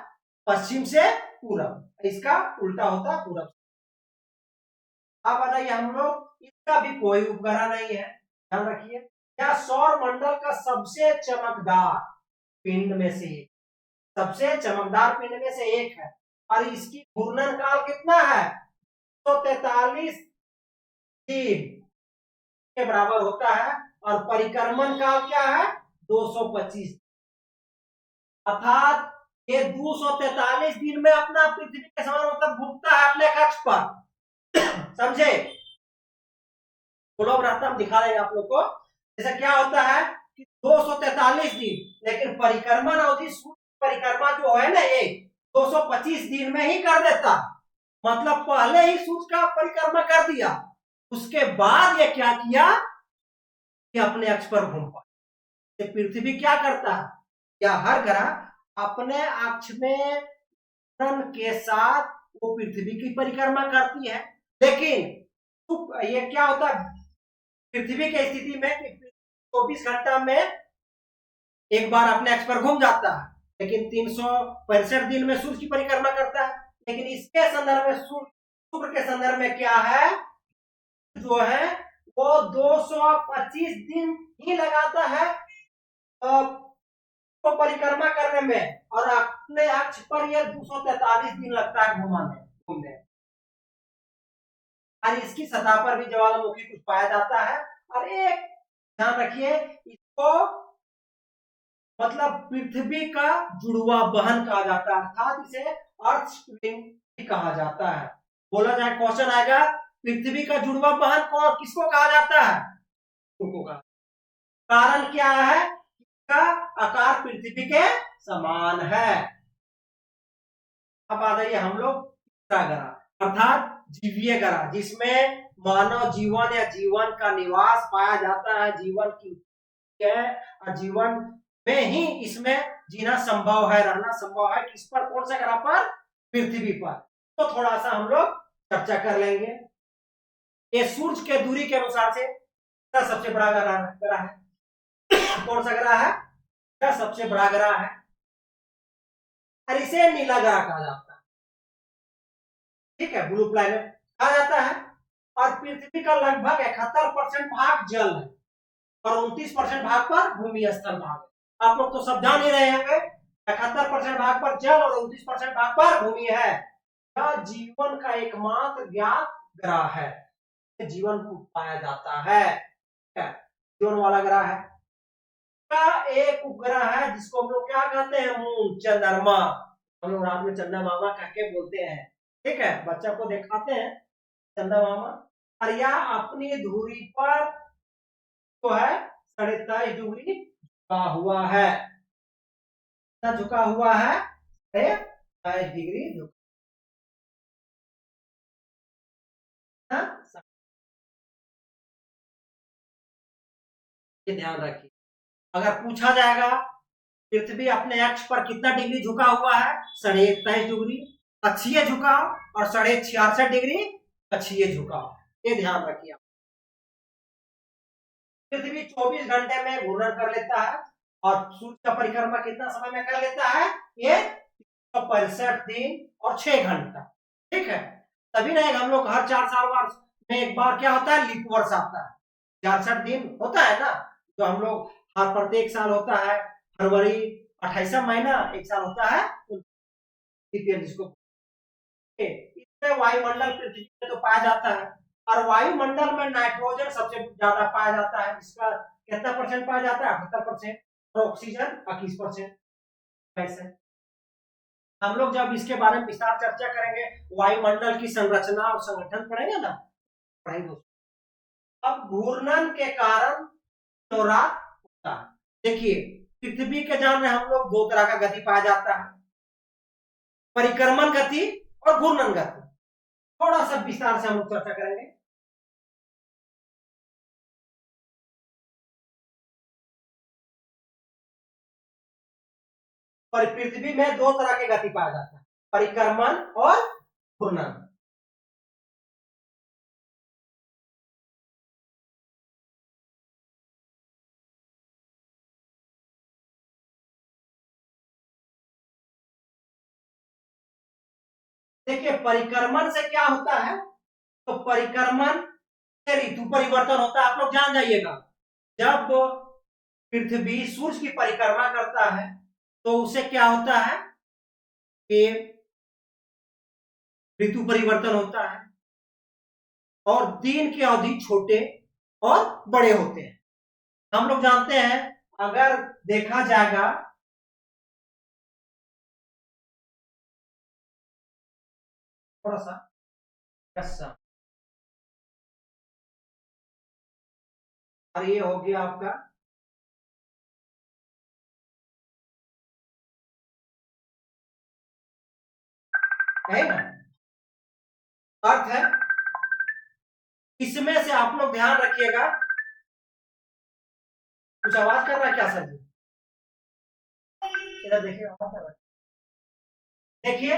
पश्चिम से पूरब, इसका उल्टा होता है पूरब। अब बताइए हम लोग, इसका भी कोई उपग्रह नहीं है, ध्यान रखिए। यह सौर मंडल का सबसे चमकदार पिंड में से एक, सबसे चमकदार पिंड में से एक है। और इसकी घूर्णन काल कितना है? 143 दिन के बराबर होता है। और परिक्रमण काल क्या है? 225। अर्थात ये 243 दिन में अपना पृथ्वी के समान मतलब घूमता है अपने कक्ष पर। समझे? ग्लोब रहता हम दिखा देंगे आप लोग को। जैसे क्या होता है कि 243 दिन, लेकिन परिक्रमण अवधि सूर्य परिक्रमा जो है ना ये 225 दिन में ही कर देता। मतलब पहले ही सूर्य का परिक्रमा कर दिया, उसके बाद ये क्या किया कि अपने अक्ष पर घूम पाए। पृथ्वी क्या करता है, या हर ग्रह अपने अक्ष में के साथ वो पृथ्वी की परिक्रमा करती है। लेकिन ये क्या होता है पृथ्वी की स्थिति में 24 घंटा में एक बार अपने अक्ष पर घूम जाता है, लेकिन 365 दिन में सूर्य की परिक्रमा करता है। लेकिन इसके संदर्भ में शुक्र के संदर्भ में क्या है, जो है वो 225 दिन ही लगाता है तो परिक्रमा करने में, और अपने अक्ष पर यह 243 दिन लगता है घूमने। और इसकी सतह पर भी ज्वालामुखी कुछ पाया जाता है। और एक ध्यान रखिए, इसको मतलब पृथ्वी का जुड़वा बहन कहा जाता है, अर्थात इसे अर्थ स्प्रिंग भी कहा जाता है। बोला जाए क्वेश्चन आएगा, पृथ्वी का जुड़वा बहन कौन किसको कहा जाता है? उनको कहा। कारण क्या है? इसका आकार पृथ्वी के समान है। अब आ जाइए हम लोग तीसरा ग्रह, अर्थात जीवीय ग्रह, जिसमें मानव जीवन या जीवन का निवास पाया जाता है, जीवन की है, और जीवन में ही इसमें जीना संभव है, रहना संभव है। किस पर? कौन सा ग्रह पर? पृथ्वी पर। तो थोड़ा सा हम लोग चर्चा कर लेंगे। ये सूर्य के दूरी के अनुसार से सबसे बड़ा ग्रह है। कौन सा ग्रह है? सबसे बड़ा ग्रह है, और इसे नीला ग्रह कहा जाता है। ठीक है, ब्लू प्लैनेट कहा जाता है। और पृथ्वी का लगभग 71% भाग जल है और 29% भाग पर भूमि स्थल भाग है। आप लोग तो सब जान ही रहे होंगे, 71% भाग पर जल और 29% भाग पर भूमि है। यह जीवन का एकमात्र ज्ञात ग्रह है, जीवन को पाया जाता है, जीवन वाला ग्रह है। का एक उपग्रह है जिसको हम लोग क्या कहते हैं? मून, चंद्रमा। हम लोग रात में चंदा मामा कह के बोलते हैं। ठीक है, बच्चा को दिखाते हैं चंदा मामा। और यह अपनी धुरी पर जो है 23.5 डिग्री झुका हुआ है। झुका हुआ है 23 डिग्री झुका। ये ध्यान रखिए, अगर पूछा जाएगा पृथ्वी अपने अक्ष पर कितना डिग्री झुका हुआ है? 23.5 डिग्री अक्षीय झुकाव और 66.5 डिग्री अक्षीय झुकाव। ये ध्यान रखिए। पृथ्वी 24 घंटे में घूर्णन कर लेता है और सूर्य का परिक्रमा कितना समय में कर लेता है? ये 365 दिन और 6 घंटा। ठीक है, तभी नहीं हम लोग हर 4 साल में एक बार क्या होता है? लीप वर्ष आता है। 66 दिन होता है ना, तो हम लोग हर प्रत्येक साल होता है फरवरी 28वां महीना, एक साल होता है जिसको इसमें वायुमंडल पृथ्वी में तो पाया जाता है, और वायुमंडल में नाइट्रोजन सबसे ज्यादा पाया जाता है, जिसका कितना परसेंट पाया जाता है? 78%, और ऑक्सीजन 21%। ऐसे हम लोग जब इसके बारे में विस्तार चर्चा करेंगे, वायुमंडल की संरचना और संगठन पढ़ेंगे ना, पढ़ेंगे। अब घूर्णन के कारण होता है। देखिए, पृथ्वी के जान में हम लोग दो तरह का गति पाया जाता है, परिक्रमण गति और घूर्णन गति। थोड़ा सा विस्तार से हम लोग चर्चा करेंगे। पर पृथ्वी में दो तरह की गति पाया जाता है, परिक्रमण और घूर्णन। देखिए, परिक्रमण से क्या होता है? तो परिक्रमण से ऋतु परिवर्तन होता है। आप लोग जान जाइएगा, जब पृथ्वी सूर्य की परिक्रमा करता है तो उसे क्या होता है कि ऋतु परिवर्तन होता है और दिन की अवधि छोटे और बड़े होते हैं। हम लोग जानते हैं, अगर देखा जाएगा थोड़ा सा ऐसा, और ये हो गया आपका है ना, अर्थ है। इसमें से आप लोग ध्यान रखिएगा, कुछ आवाज कर रहा है क्या सर जी? इधर देखिए, आवाज कर रहा है। देखिए,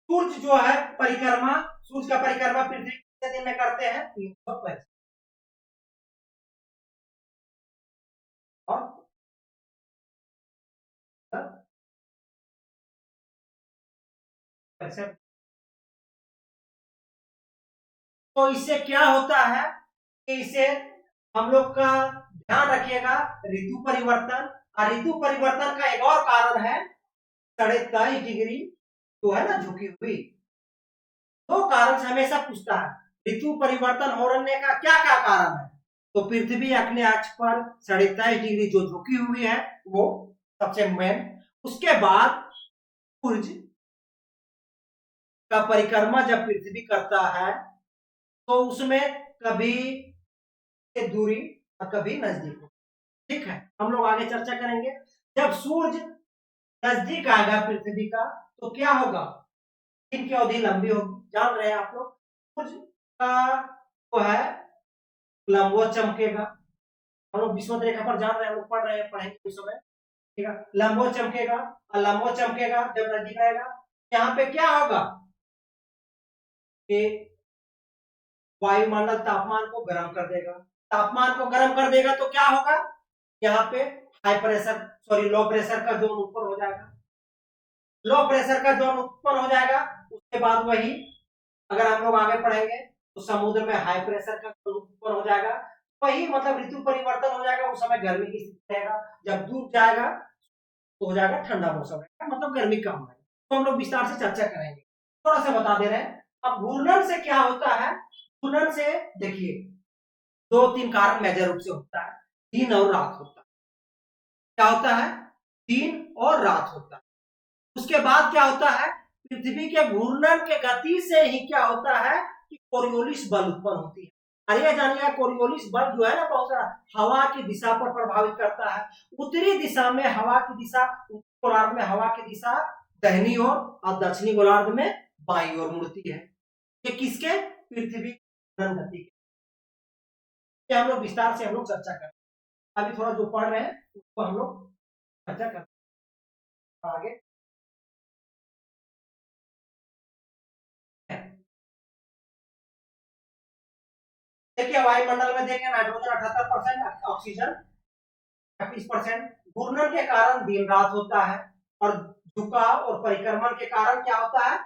सूर्य जो है परिक्रमा, सूर्य का परिक्रमा पृथ्वी कितने दिन में करते हैं? 365। और तो इससे क्या होता है कि इससे हम लोग का ध्यान रखिएगा, ऋतु परिवर्तन। और ऋतु परिवर्तन का एक और कारण है 23.5 डिग्री जो है ना झुकी हुई। दो कारण से हमेशा पूछता है, ऋतु परिवर्तन होने का क्या क्या कारण है? तो पृथ्वी अपने अक्ष पर 23.5 डिग्री जो झुकी हुई है वो सबसे मेन। उसके बाद सूर्य का परिक्रमा जब पृथ्वी करता है तो उसमें कभी दूरी और कभी नजदीक। ठीक है, हम लोग आगे चर्चा करेंगे। जब सूर्य नजदीक आएगा पृथ्वी का तो क्या होगा? दिन की अवधि लंबी होगी, जान रहे हैं आप लोग। सूर्य का जो है लंबवत चमकेगा, हम लोग विषुवत रेखा पर जान रहे हैं, हम लोग पढ़ रहे हैं, पढ़ेंगे उस समय। ठीक है, लंबवत चमकेगा, और लंबवत चमकेगा जब नजदीक आएगा, यहाँ पे क्या होगा कि वायुमंडल तापमान को गर्म कर देगा। तापमान को गर्म कर देगा तो क्या होगा, यहाँ पे high pressure, sorry low pressure का जोन ऊपर हो जाएगा। लो प्रेशर का जोन ऊपर हो जाएगा, उसके बाद वही अगर हम लोग आगे पढ़ेंगे तो समुद्र में हाई प्रेशर का जोन ऊपर हो जाएगा। वही मतलब ऋतु परिवर्तन हो जाएगा, उस समय गर्मी की स्थिति रहेगा। जब दूर जाएगा तो हो जाएगा ठंडा मौसम, मतलब गर्मी कम है। तो हम लोग विस्तार से चर्चा करेंगे, थोड़ा सा बता दे रहे हैं। अब घूर्णन से क्या होता है? घूर्णन से देखिए दो तीन कारण मेजर रूप से होता है, दिन और रात होता है। क्या होता है? दिन और रात होता है। उसके बाद क्या होता है? पृथ्वी के घूर्णन के गति से ही क्या होता है कि कोरियोलिस बल उत्पन्न होती है। और ये जानिए कोरियोलिस बल जो है ना बहुत सारा हवा की दिशा पर प्रभावित करता है। उत्तरी दिशा में हवा की दिशा, गोलार्ध में हवा की दिशा दाहिनी ओर और दक्षिणी गोलार्ध में बाईं ओर मुड़ती है। ये किसके? पृथ्वी गति के। हम लोग विस्तार से हम लोग चर्चा करें। अभी थोड़ा जो पढ़ रहे हैं उसको हम लोग चर्चा करते हैं आगे। देखिए वायुमंडल में देखें नाइट्रोजन 78%, ऑक्सीजन 38%। घूर्णन के कारण दिन रात होता है, और झुकाव और परिक्रमण के कारण क्या होता है?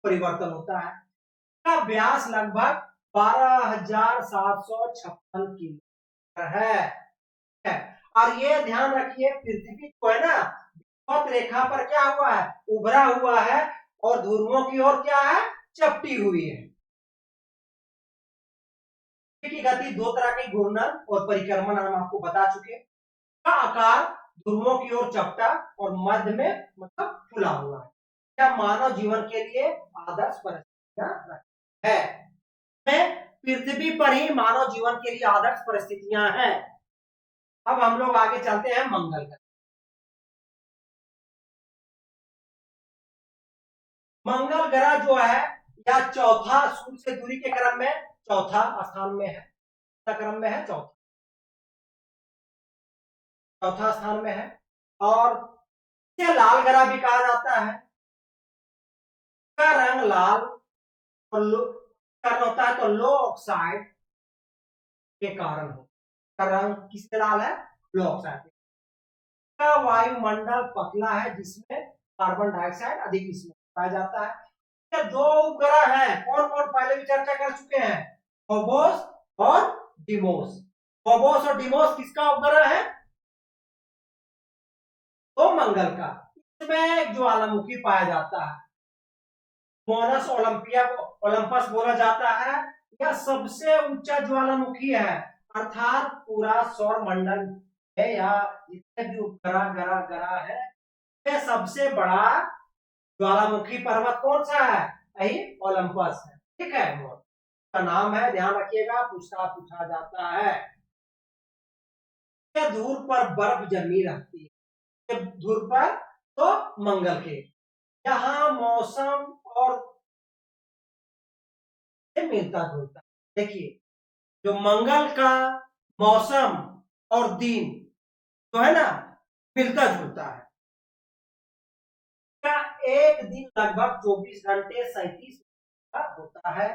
परिवर्तन होता है। का व्यास लगभग 12,756 किलोमीटर है। और ये ध्यान रखिए पृथ्वी को है ना विषुवत रेखा पर क्या हुआ है? उभरा हुआ है, और ध्रुवों की ओर क्या है? चपटी हुई है। की गति दो तरह के घूर्णन और परिक्रमण हम आपको बता चुके। का आकार ध्रुवों की ओर चपटा और मध्य में मतलब फुला हुआ है। क्या मानव जीवन के लिए आदर्श परिस्थितियां है? पृथ्वी पर ही मानव जीवन के लिए आदर्श परिस्थितियां हैं। अब हम लोग आगे चलते हैं मंगल ग्रह। मंगल ग्रह जो है या चौथा सूर्य से दूरी के क्रम में चौथा स्थान में है, क्रम में है चौथा स्थान में है। और इसे लाल ग्रह भी कहा जाता है। का रंग लाल और होता है तो लो ऑक्साइड के कारण हो। का रंग किससे लाल है? लो ऑक्साइड। का वायुमंडल पतला है जिसमें कार्बन डाइऑक्साइड अधिक इसमें पाया जाता है। दो उपग्रह हैं, कौन कौन पहले भी चर्चा कर चुके हैं, फोबोस और डिमोस। फोबोस और डिमोस किसका उपग्रह है? तो मंगल का। इसमें ज्वालामुखी पाया जाता है, मोनस ओलंपिया को ओलंपस बोला जाता है। यह सबसे ऊंचा ज्वालामुखी है, अर्थात पूरा सौर मंडल है या जितने भी उपग्रह ग्रह ग्रह है, यह सबसे बड़ा ज्वालामुखी पर्वत कौन सा है? यही ओलंपस है। ठीक है, उसका नाम है, ध्यान रखिएगा, पूछा जाता है। धूर पर बर्फ जमी रहती है, धूर पर तो मंगल के, यहाँ मौसम और मिलता जुलता। देखिए, जो मंगल का मौसम और दिन तो है ना मिलता जुलता है। का एक दिन लगभग 24 घंटे 37 का होता है।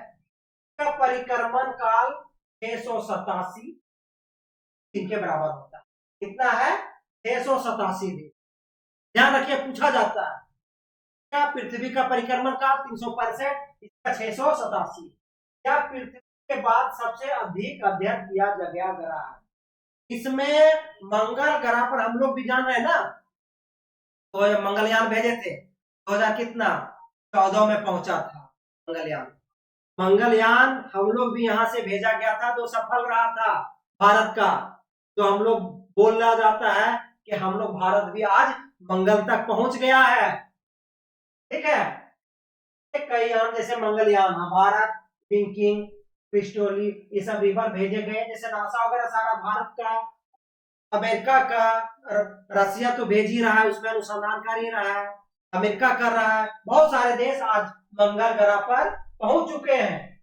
का परिक्रमण काल 687 दिन के बराबर होता है। कितना है? 687 दिन। ध्यान रखिए, पूछा जाता है क्या पृथ्वी का परिक्रमण काल 365, इसका 687। क्या पृथ्वी के बाद सबसे अधिक अध्ययन किया गया ग्रह है? इसमें मंगल ग्रह पर हम लोग भी जान रहे हैं ना, तो मंगलयान भेजे थे 2000 कितना 14 में पहुंचा था मंगलयान। मंगलयान हम लोग भी यहां से भेजा गया था, जो सफल रहा था भारत का। तो हम लोग बोला जाता है कि हम लोग भारत भी आज मंगल तक पहुंच गया है। ठीक है, कई यान जैसे मंगलयान, भारत, थिंकिंग, क्रिस्टोली, ये सब रिवर भेजे गए, जैसे नासा वगैरह सारा भारत का, अमेरिका का, रसिया तो भेज ही रहा है, उसमें अनुसंधान कर ही रहा है, अमेरिका कर रहा है, बहुत सारे देश आज मंगल ग्रह पर पहुंच चुके हैं।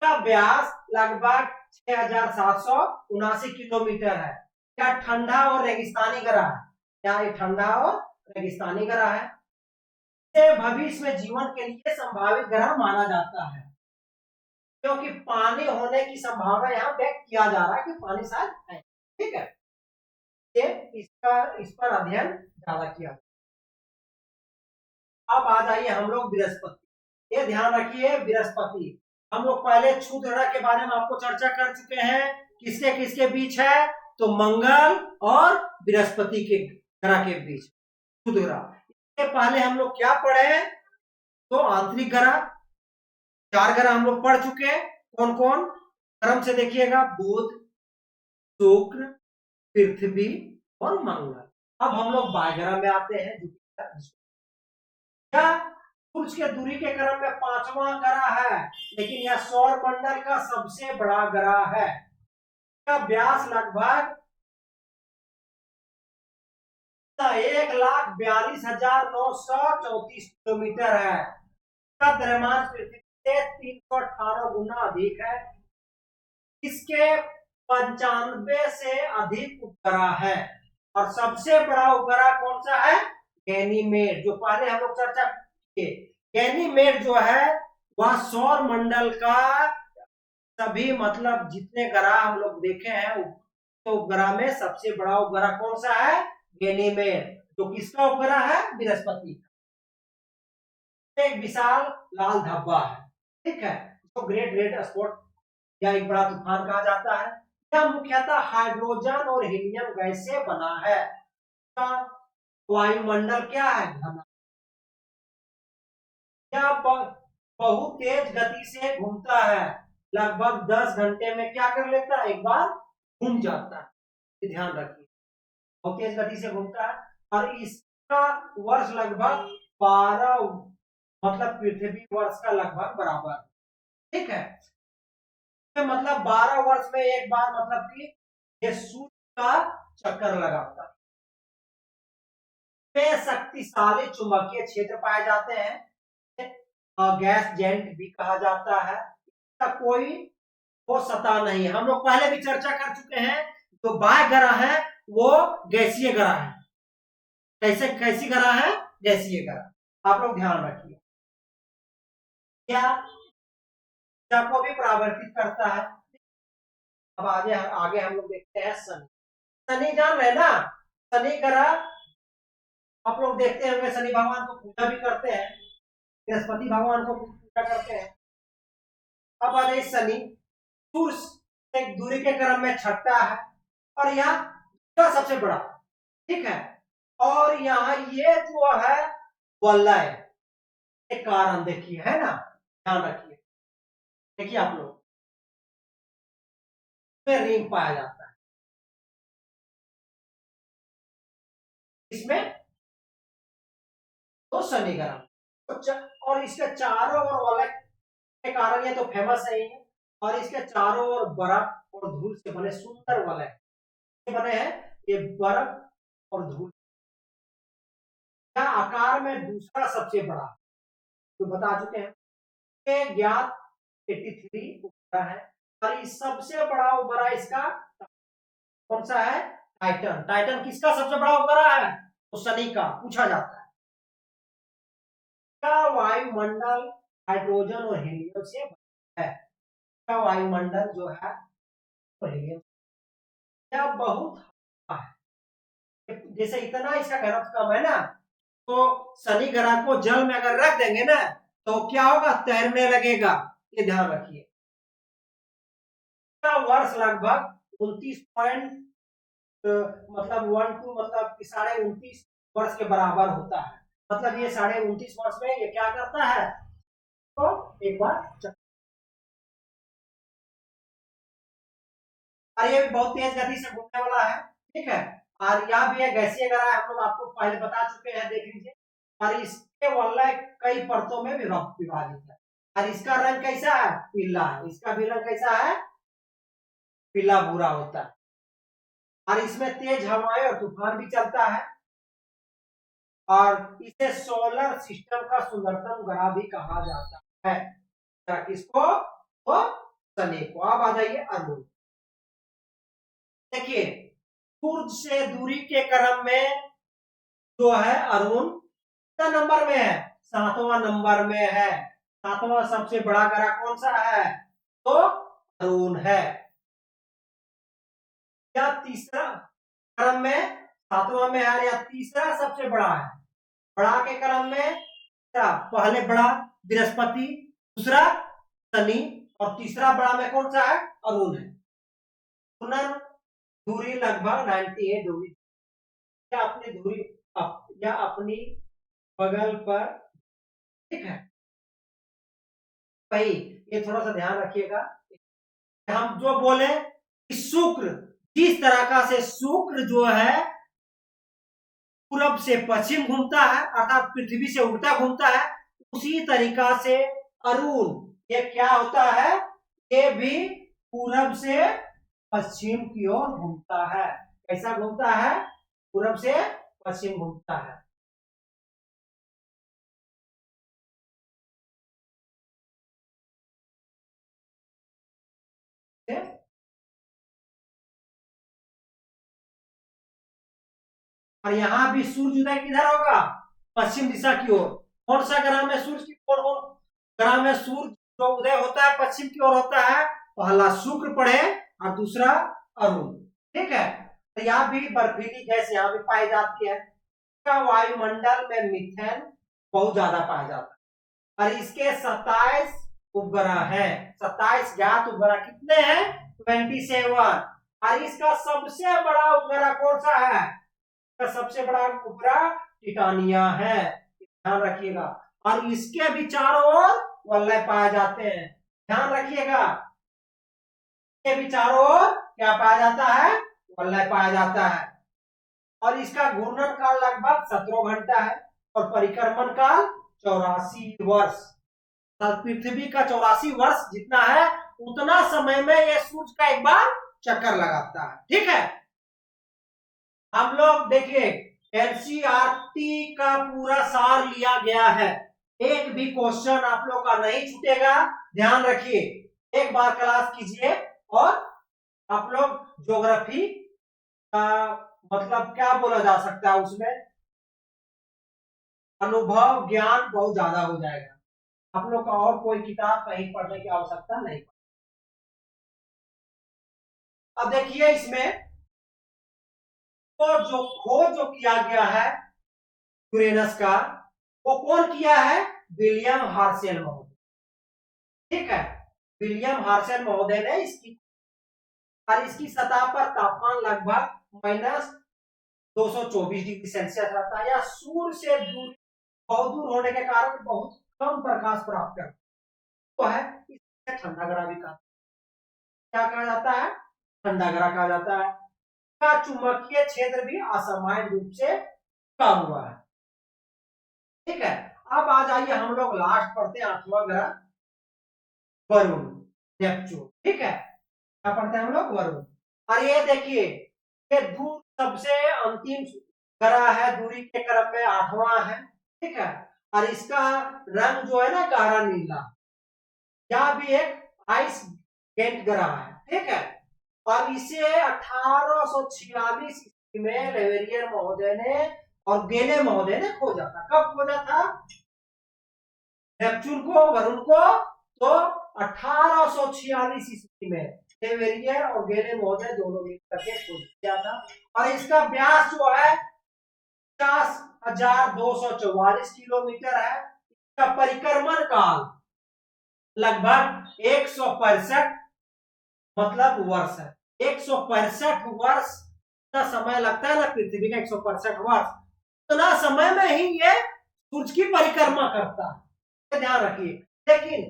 का व्यास लगभग 6779 किलोमीटर है। क्या ठंडा और रेगिस्तानी ग्रह है? क्या ये ठंडा और रेगिस्तानी ग्रह है? भविष्य में जीवन के लिए संभावित ग्रह माना जाता है, क्योंकि पानी होने की संभावना यहाँ व्यक्त किया जा रहा है कि पानी शायद है। ठीक है, इस पर अध्ययन ज्यादा किया। अब आ जाइए हम लोग बृहस्पति। ये ध्यान रखिए, बृहस्पति हम लोग पहले क्षुद्र ग्रह के बारे में आपको चर्चा कर चुके हैं, किसके किसके बीच है, तो मंगल और बृहस्पति के ग्रह के बीच क्षुद्र ग्रह। इसके पहले हम लोग क्या पढ़े, तो आंतरिक ग्रह 4 ग्रह हम लोग पढ़ चुके हैं। कौन कौन? क्रम से देखिएगा, बुध, शुक्र, पृथ्वी और मंगल। अब हम लोग बाह्य ग्रह में आते हैं। सूर्य के दूरी के क्रम में 5वां ग्रह है, लेकिन यह सौर मंडल का सबसे बड़ा ग्रह है। इसका व्यास लगभग 1,42,934 किलोमीटर है। इसका द्रव्यमान पृथ्वी से 318 गुना अधिक है। इसके 95 से अधिक उपग्रह है, और सबसे बड़ा उपग्रह कौन सा है? गैनीमेड, जो पहले हम लोग चर्चा किए। गैनीमेड जो है वह सौर मंडल का सभी मतलब जितने ग्रह हम लोग देखे हैं, तो उपग्रह में सबसे बड़ा उपग्रह कौन सा है? गैनीमेड, जो किसका उपग्रह है? बृहस्पति। एक विशाल लाल धब्बा है। ठीक है, इसको ग्रेट रेड स्पॉट या एक बड़ा तूफान कहा जाता है। यह मुख्यतः हाइड्रोजन और हीलियम गैस से बना है। वायुमंडल क्या है? घना। यह बहुत तेज गति से घूमता है, लगभग 10 घंटे में क्या कर लेता है? एक बार घूम जाता है। ध्यान रखिए, बहुत तेज गति से घूमता है, और इसका वर्ष लगभग 12 मतलब पृथ्वी वर्ष का लगभग बराबर। ठीक है, मतलब 12 वर्ष में एक बार, मतलब कि ये सूर्य का चक्कर लगाता है। शक्तिशाली चुंबकीय क्षेत्र पाए जाते हैं, गैस जेंट भी कहा जाता है। इसका कोई वो सतह नहीं है। हम लोग पहले भी चर्चा कर चुके हैं, तो बाह्य ग्रह है वो गैसीय ग्रह है। कैसी ग्रह है? गैसीय ग्रह। आप लोग ध्यान रखिए, क्या को भी परावर्तित करता है। अब आगे हम लोग देखते हैं शनि। शनि जान रहे ना, शनि ग्रह आप लोग देखते होंगे, शनि भगवान को पूजा भी करते हैं, बृहस्पति भगवान को पूजा करते हैं। अब आ जाए शनि, सूर्य से दूरी के क्रम में छठा है, और यह सबसे बड़ा। ठीक है, और यहाँ ये जो है वलय के कारण, देखिए है ना, ध्यान रखिए, देखिए आप लोग में रिंग पाया जाता है। इसमें तो शनि ग्रह, और इसके चारों ओर वलय के कारण ये तो फेमस है ही है। और इसके चारों ओर बर्फ और धूल से बने सुंदर वलय बने हैं। ये बर्फ और धूल का आकार में दूसरा सबसे बड़ा तो बता चुके हैं। ये ज्ञात 83 उपग्रह है और इस सबसे बड़ा उपग्रह इसका कौन सा है? टाइटन। टाइटन किसका सबसे बड़ा उपग्रह है? तो शनि का पूछा जाता है। इसका वायुमंडल हाइड्रोजन और हीलियम से बना है। इसका वायुमंडल जो है वो हीलियम यह बहुत हल्का है। जैसे इतना इसका घनत्व कम है ना, तो शनि ग्रह को जल में अगर रख देंगे ना तो क्या होगा? तैरने लगेगा। ये ध्यान रखिए। इसका वर्ष लगभग 29 पॉइंट मतलब 12 मतलब 29.5 वर्ष के बराबर होता है। मतलब ये 29.5 वर्ष में ये क्या करता है? तो एक बार और ये भी बहुत तेज गति से घूमने वाला है। ठीक है। और यहाँ भी एक गैसीय ग्रह है, हम लोग आपको पहले बता चुके हैं, देख लीजिए। और इसके वलय कई परतों में विभाजित है। और इसका रंग कैसा है? पीला है। इसका भी रंग कैसा है? पीला भूरा होता है। और इसमें तेज हवाएं और तूफान भी चलता है। और इसे सोलर सिस्टम का सुंदरतम ग्रह भी कहा जाता है। किसको? तो शनि को। अब आ जाइए अरुण। देखिए, सूर्य से दूरी के क्रम में जो है अरुण कितना नंबर में है? 7वां नंबर में है। 7वां सबसे बड़ा ग्रह कौन सा है? तो अरुण है। या तीसरा क्रम में 7वां में है, या तीसरा सबसे बड़ा है? बड़ा के क्रम में पहले बड़ा बृहस्पति, दूसरा शनि और तीसरा बड़ा में कौन सा है? अरुण है। दूरी लगभग 98 डिग्री या अपनी दूरी या अपनी बगल पर। ठीक है भाई, ये थोड़ा सा ध्यान रखिएगा। हम जो बोले कि शुक्र जिस तरह का से शुक्र जो है पूरब से पश्चिम घूमता है, अर्थात पृथ्वी से उल्टा घूमता है, उसी तरीका से अरुण ये क्या होता है? ये भी पूरब से पश्चिम की ओर घूमता है। कैसा घूमता है? पूरब से पश्चिम घूमता है। और यहाँ भी सूर्य उदय किधर होगा? पश्चिम दिशा की ओर। कौन सा ग्रह में सूर्य की ओर? ग्रह में सूर्य जो उदय होता है पश्चिम की ओर होता है। पहला शुक्र पढ़े और दूसरा अरुण। ठीक है। तो यहाँ भी बर्फीली गैस यहाँ भी पाई जाती है। वायुमंडल में मीथेन बहुत ज्यादा पाया जाता है। और इसके 27 उपग्रह है। 27 ज्ञात उपग्रह कितने हैं? 27। और इसका सबसे बड़ा उपग्रह कौन सा है? सबसे बड़ा उपग्रह टिटानिया है। ध्यान रखिएगा। और इसके भी चारों ओर वलय पाए जाते हैं। ध्यान रखिएगा, इसके भी चारों ओर क्या पाया जाता है? वलय पाया जाता है। और इसका घूर्णन काल लगभग 17 घंटा है और परिक्रमण काल 84 वर्ष। पृथ्वी का 84 वर्ष जितना है उतना समय में यह सूर्य का एक बार चक्कर लगाता है। ठीक है। हम लोग देखिए एनसीईआरटी का पूरा सार लिया गया है। एक भी क्वेश्चन आप लोग का नहीं छूटेगा। ध्यान रखिए, एक बार क्लास कीजिए। और आप लोग ज्योग्राफी का मतलब क्या बोला जा सकता है, उसमें अनुभव ज्ञान बहुत ज्यादा हो जाएगा। आप लोग का और कोई किताब कहीं पढ़ने की आवश्यकता नहीं। अब देखिए इसमें तो जो खोज जो किया गया है यूरेनस का, वो कौन किया है? विलियम हार्शेल महोदय। ठीक है। विलियम हार्शेल महोदय ने इसकी और इसकी सतह पर तापमान लगभग -224 डिग्री सेल्सियस रहता है। या सूर्य से दूर बहुत दूर होने के कारण बहुत कम प्रकाश प्राप्त करता तो है। इसे ठंडा ग्रह भी कहा, क्या कहा जाता है? ठंडा ग्रह कहा जाता है। का चुंबकीय क्षेत्र भी असामान्य रूप से कम हुआ है। ठीक है। अब आ जाइए हम लोग लास्ट पढ़ते हैं 8वां ग्रह वरुण, नेपच्यून। ठीक है, क्या पढ़ते हैं हम लोग? वरुण। और ये देखिए, ये दूर सबसे अंतिम ग्रह है, दूरी के क्रम में 8वां है। ठीक है, और इसका रंग जो है ना गहरा नीला, यह भी एक आइस गेंट ग्रह है। ठीक है, और इसे 1846 ईस्वी में लेवेरियर महोदय ने और गेले महोदय ने खोजा था। कब खोजा था नेपच्यून को, वरुण को? तो 1846 ईस्वी में लेवेरियर और गेले महोदय दोनों मिलकर के खोज किया था। और इसका व्यास जो है 50,244 किलोमीटर है। इसका परिक्रमण काल लगभग 165 मतलब वर्ष है। 165 वर्ष का समय लगता है ना पृथ्वी का, 165 वर्ष, इतना समय में ही ये सूर्य की परिक्रमा करता है, ध्यान रखिए। लेकिन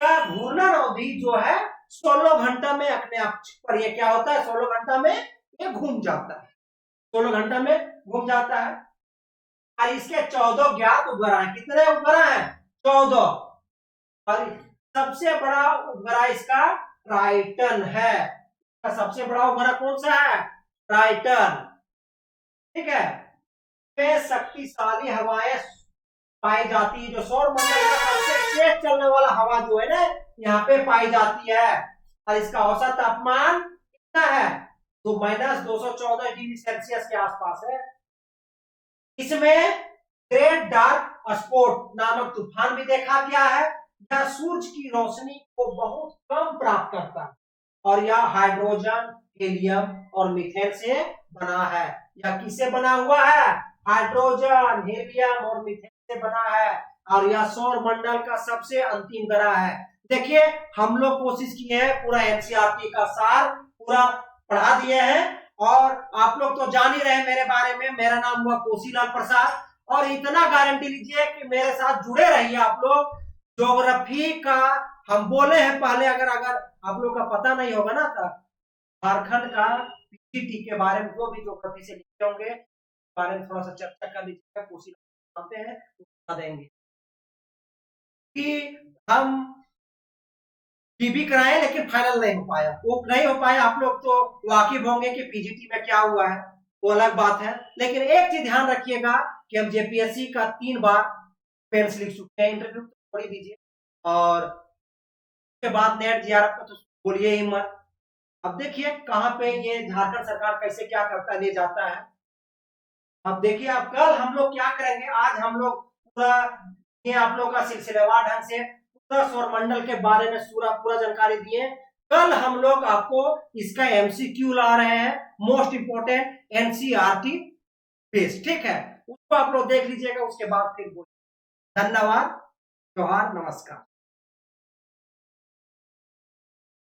का घूर्णन अवधि जो है 16 घंटा में अपने आप पर ये क्या होता है, 16 घंटा में ये घूम जाता है, 16 घंटा में घूम जाता है। और इसके 14 ज्ञात उपग्रह हैं। कितने उपग्रह हैं? 14। और सबसे बड़ा उपग्रह इसका ट्राइटन है। सबसे बड़ा उपग्रह कौन सा है? ट्राइटन। ठीक है, में शक्तिशाली हवाएं पाई जाती है। जो सौर मंडल का सबसे तेज चलने वाला हवा जो है ना, यहाँ पे पाई जाती है। और इसका औसत तापमान कितना है? तो -214 डिग्री सेल्सियस के आसपास है। इसमें ग्रेट डार्क स्पॉट नामक तूफान भी देखा गया है। यह सूरज की रोशनी को बहुत कम प्राप्त करता है और यह हाइड्रोजन, हीलियम और मीथेन से बना है। यह किससे बना हुआ है? हाइड्रोजन, हीलियम और मीथेन से बना है। और यह सौर मंडल का सबसे अंतिम ग्रह है। देखिए, हम लोग कोशिश किए हैं पूरा एनसीईआरटी का सार पूरा पढ़ा दिए हैं। और आप लोग तो जान ही रहे मेरे बारे में, मेरा नाम हुआ कोसीलाल प्रसाद। और इतना गारंटी लीजिए कि मेरे साथ जुड़े रहिए आप लोग। ज्योग्राफी का हम बोले हैं पहले, अगर आप लोग का पता नहीं होगा ना, तो झारखंड का पीजीटी के बारे में जो भी ज्योग्राफी से लिखे होंगे बारे में थोड़ा सा चर्चा कर लीजिएगा। कोशिश जानते हैं तो बता देंगे कि हम टीबी कराए लेकिन फाइनल नहीं हो पाया। वो नहीं हो पाया, आप लोग तो वाकिफ होंगे कि पीजीटी में क्या हुआ है, वो अलग बात है। लेकिन एक चीज ध्यान रखिएगा कि हम जेपीएससी का 3 बार पेंस लिख चुके हैं, इंटरव्यू तो छोड़ दीजिए। और उसके बाद नेट जीआरएफ का तो बोलिए ही मत। अब देखिए कहां पे ये झारखंड सरकार कैसे क्या करता ले जाता है। अब देखिए, अब कल हम लोग क्या करेंगे, आज हम लोग पूरा ये आप लोग का सिलसिलेवार ढंग से पूरा सौरमंडल के बारे में पूरा जानकारी दिए। कल हम लोग आपको इसका एमसीक्यू ला रहे हैं, मोस्ट इंपोर्टेंट एनसीईआरटी बेस। ठीक है, उसको आप लोग देख लीजिएगा, उसके बाद फिर बोलिए। धन्यवाद, जोहार, नमस्कार।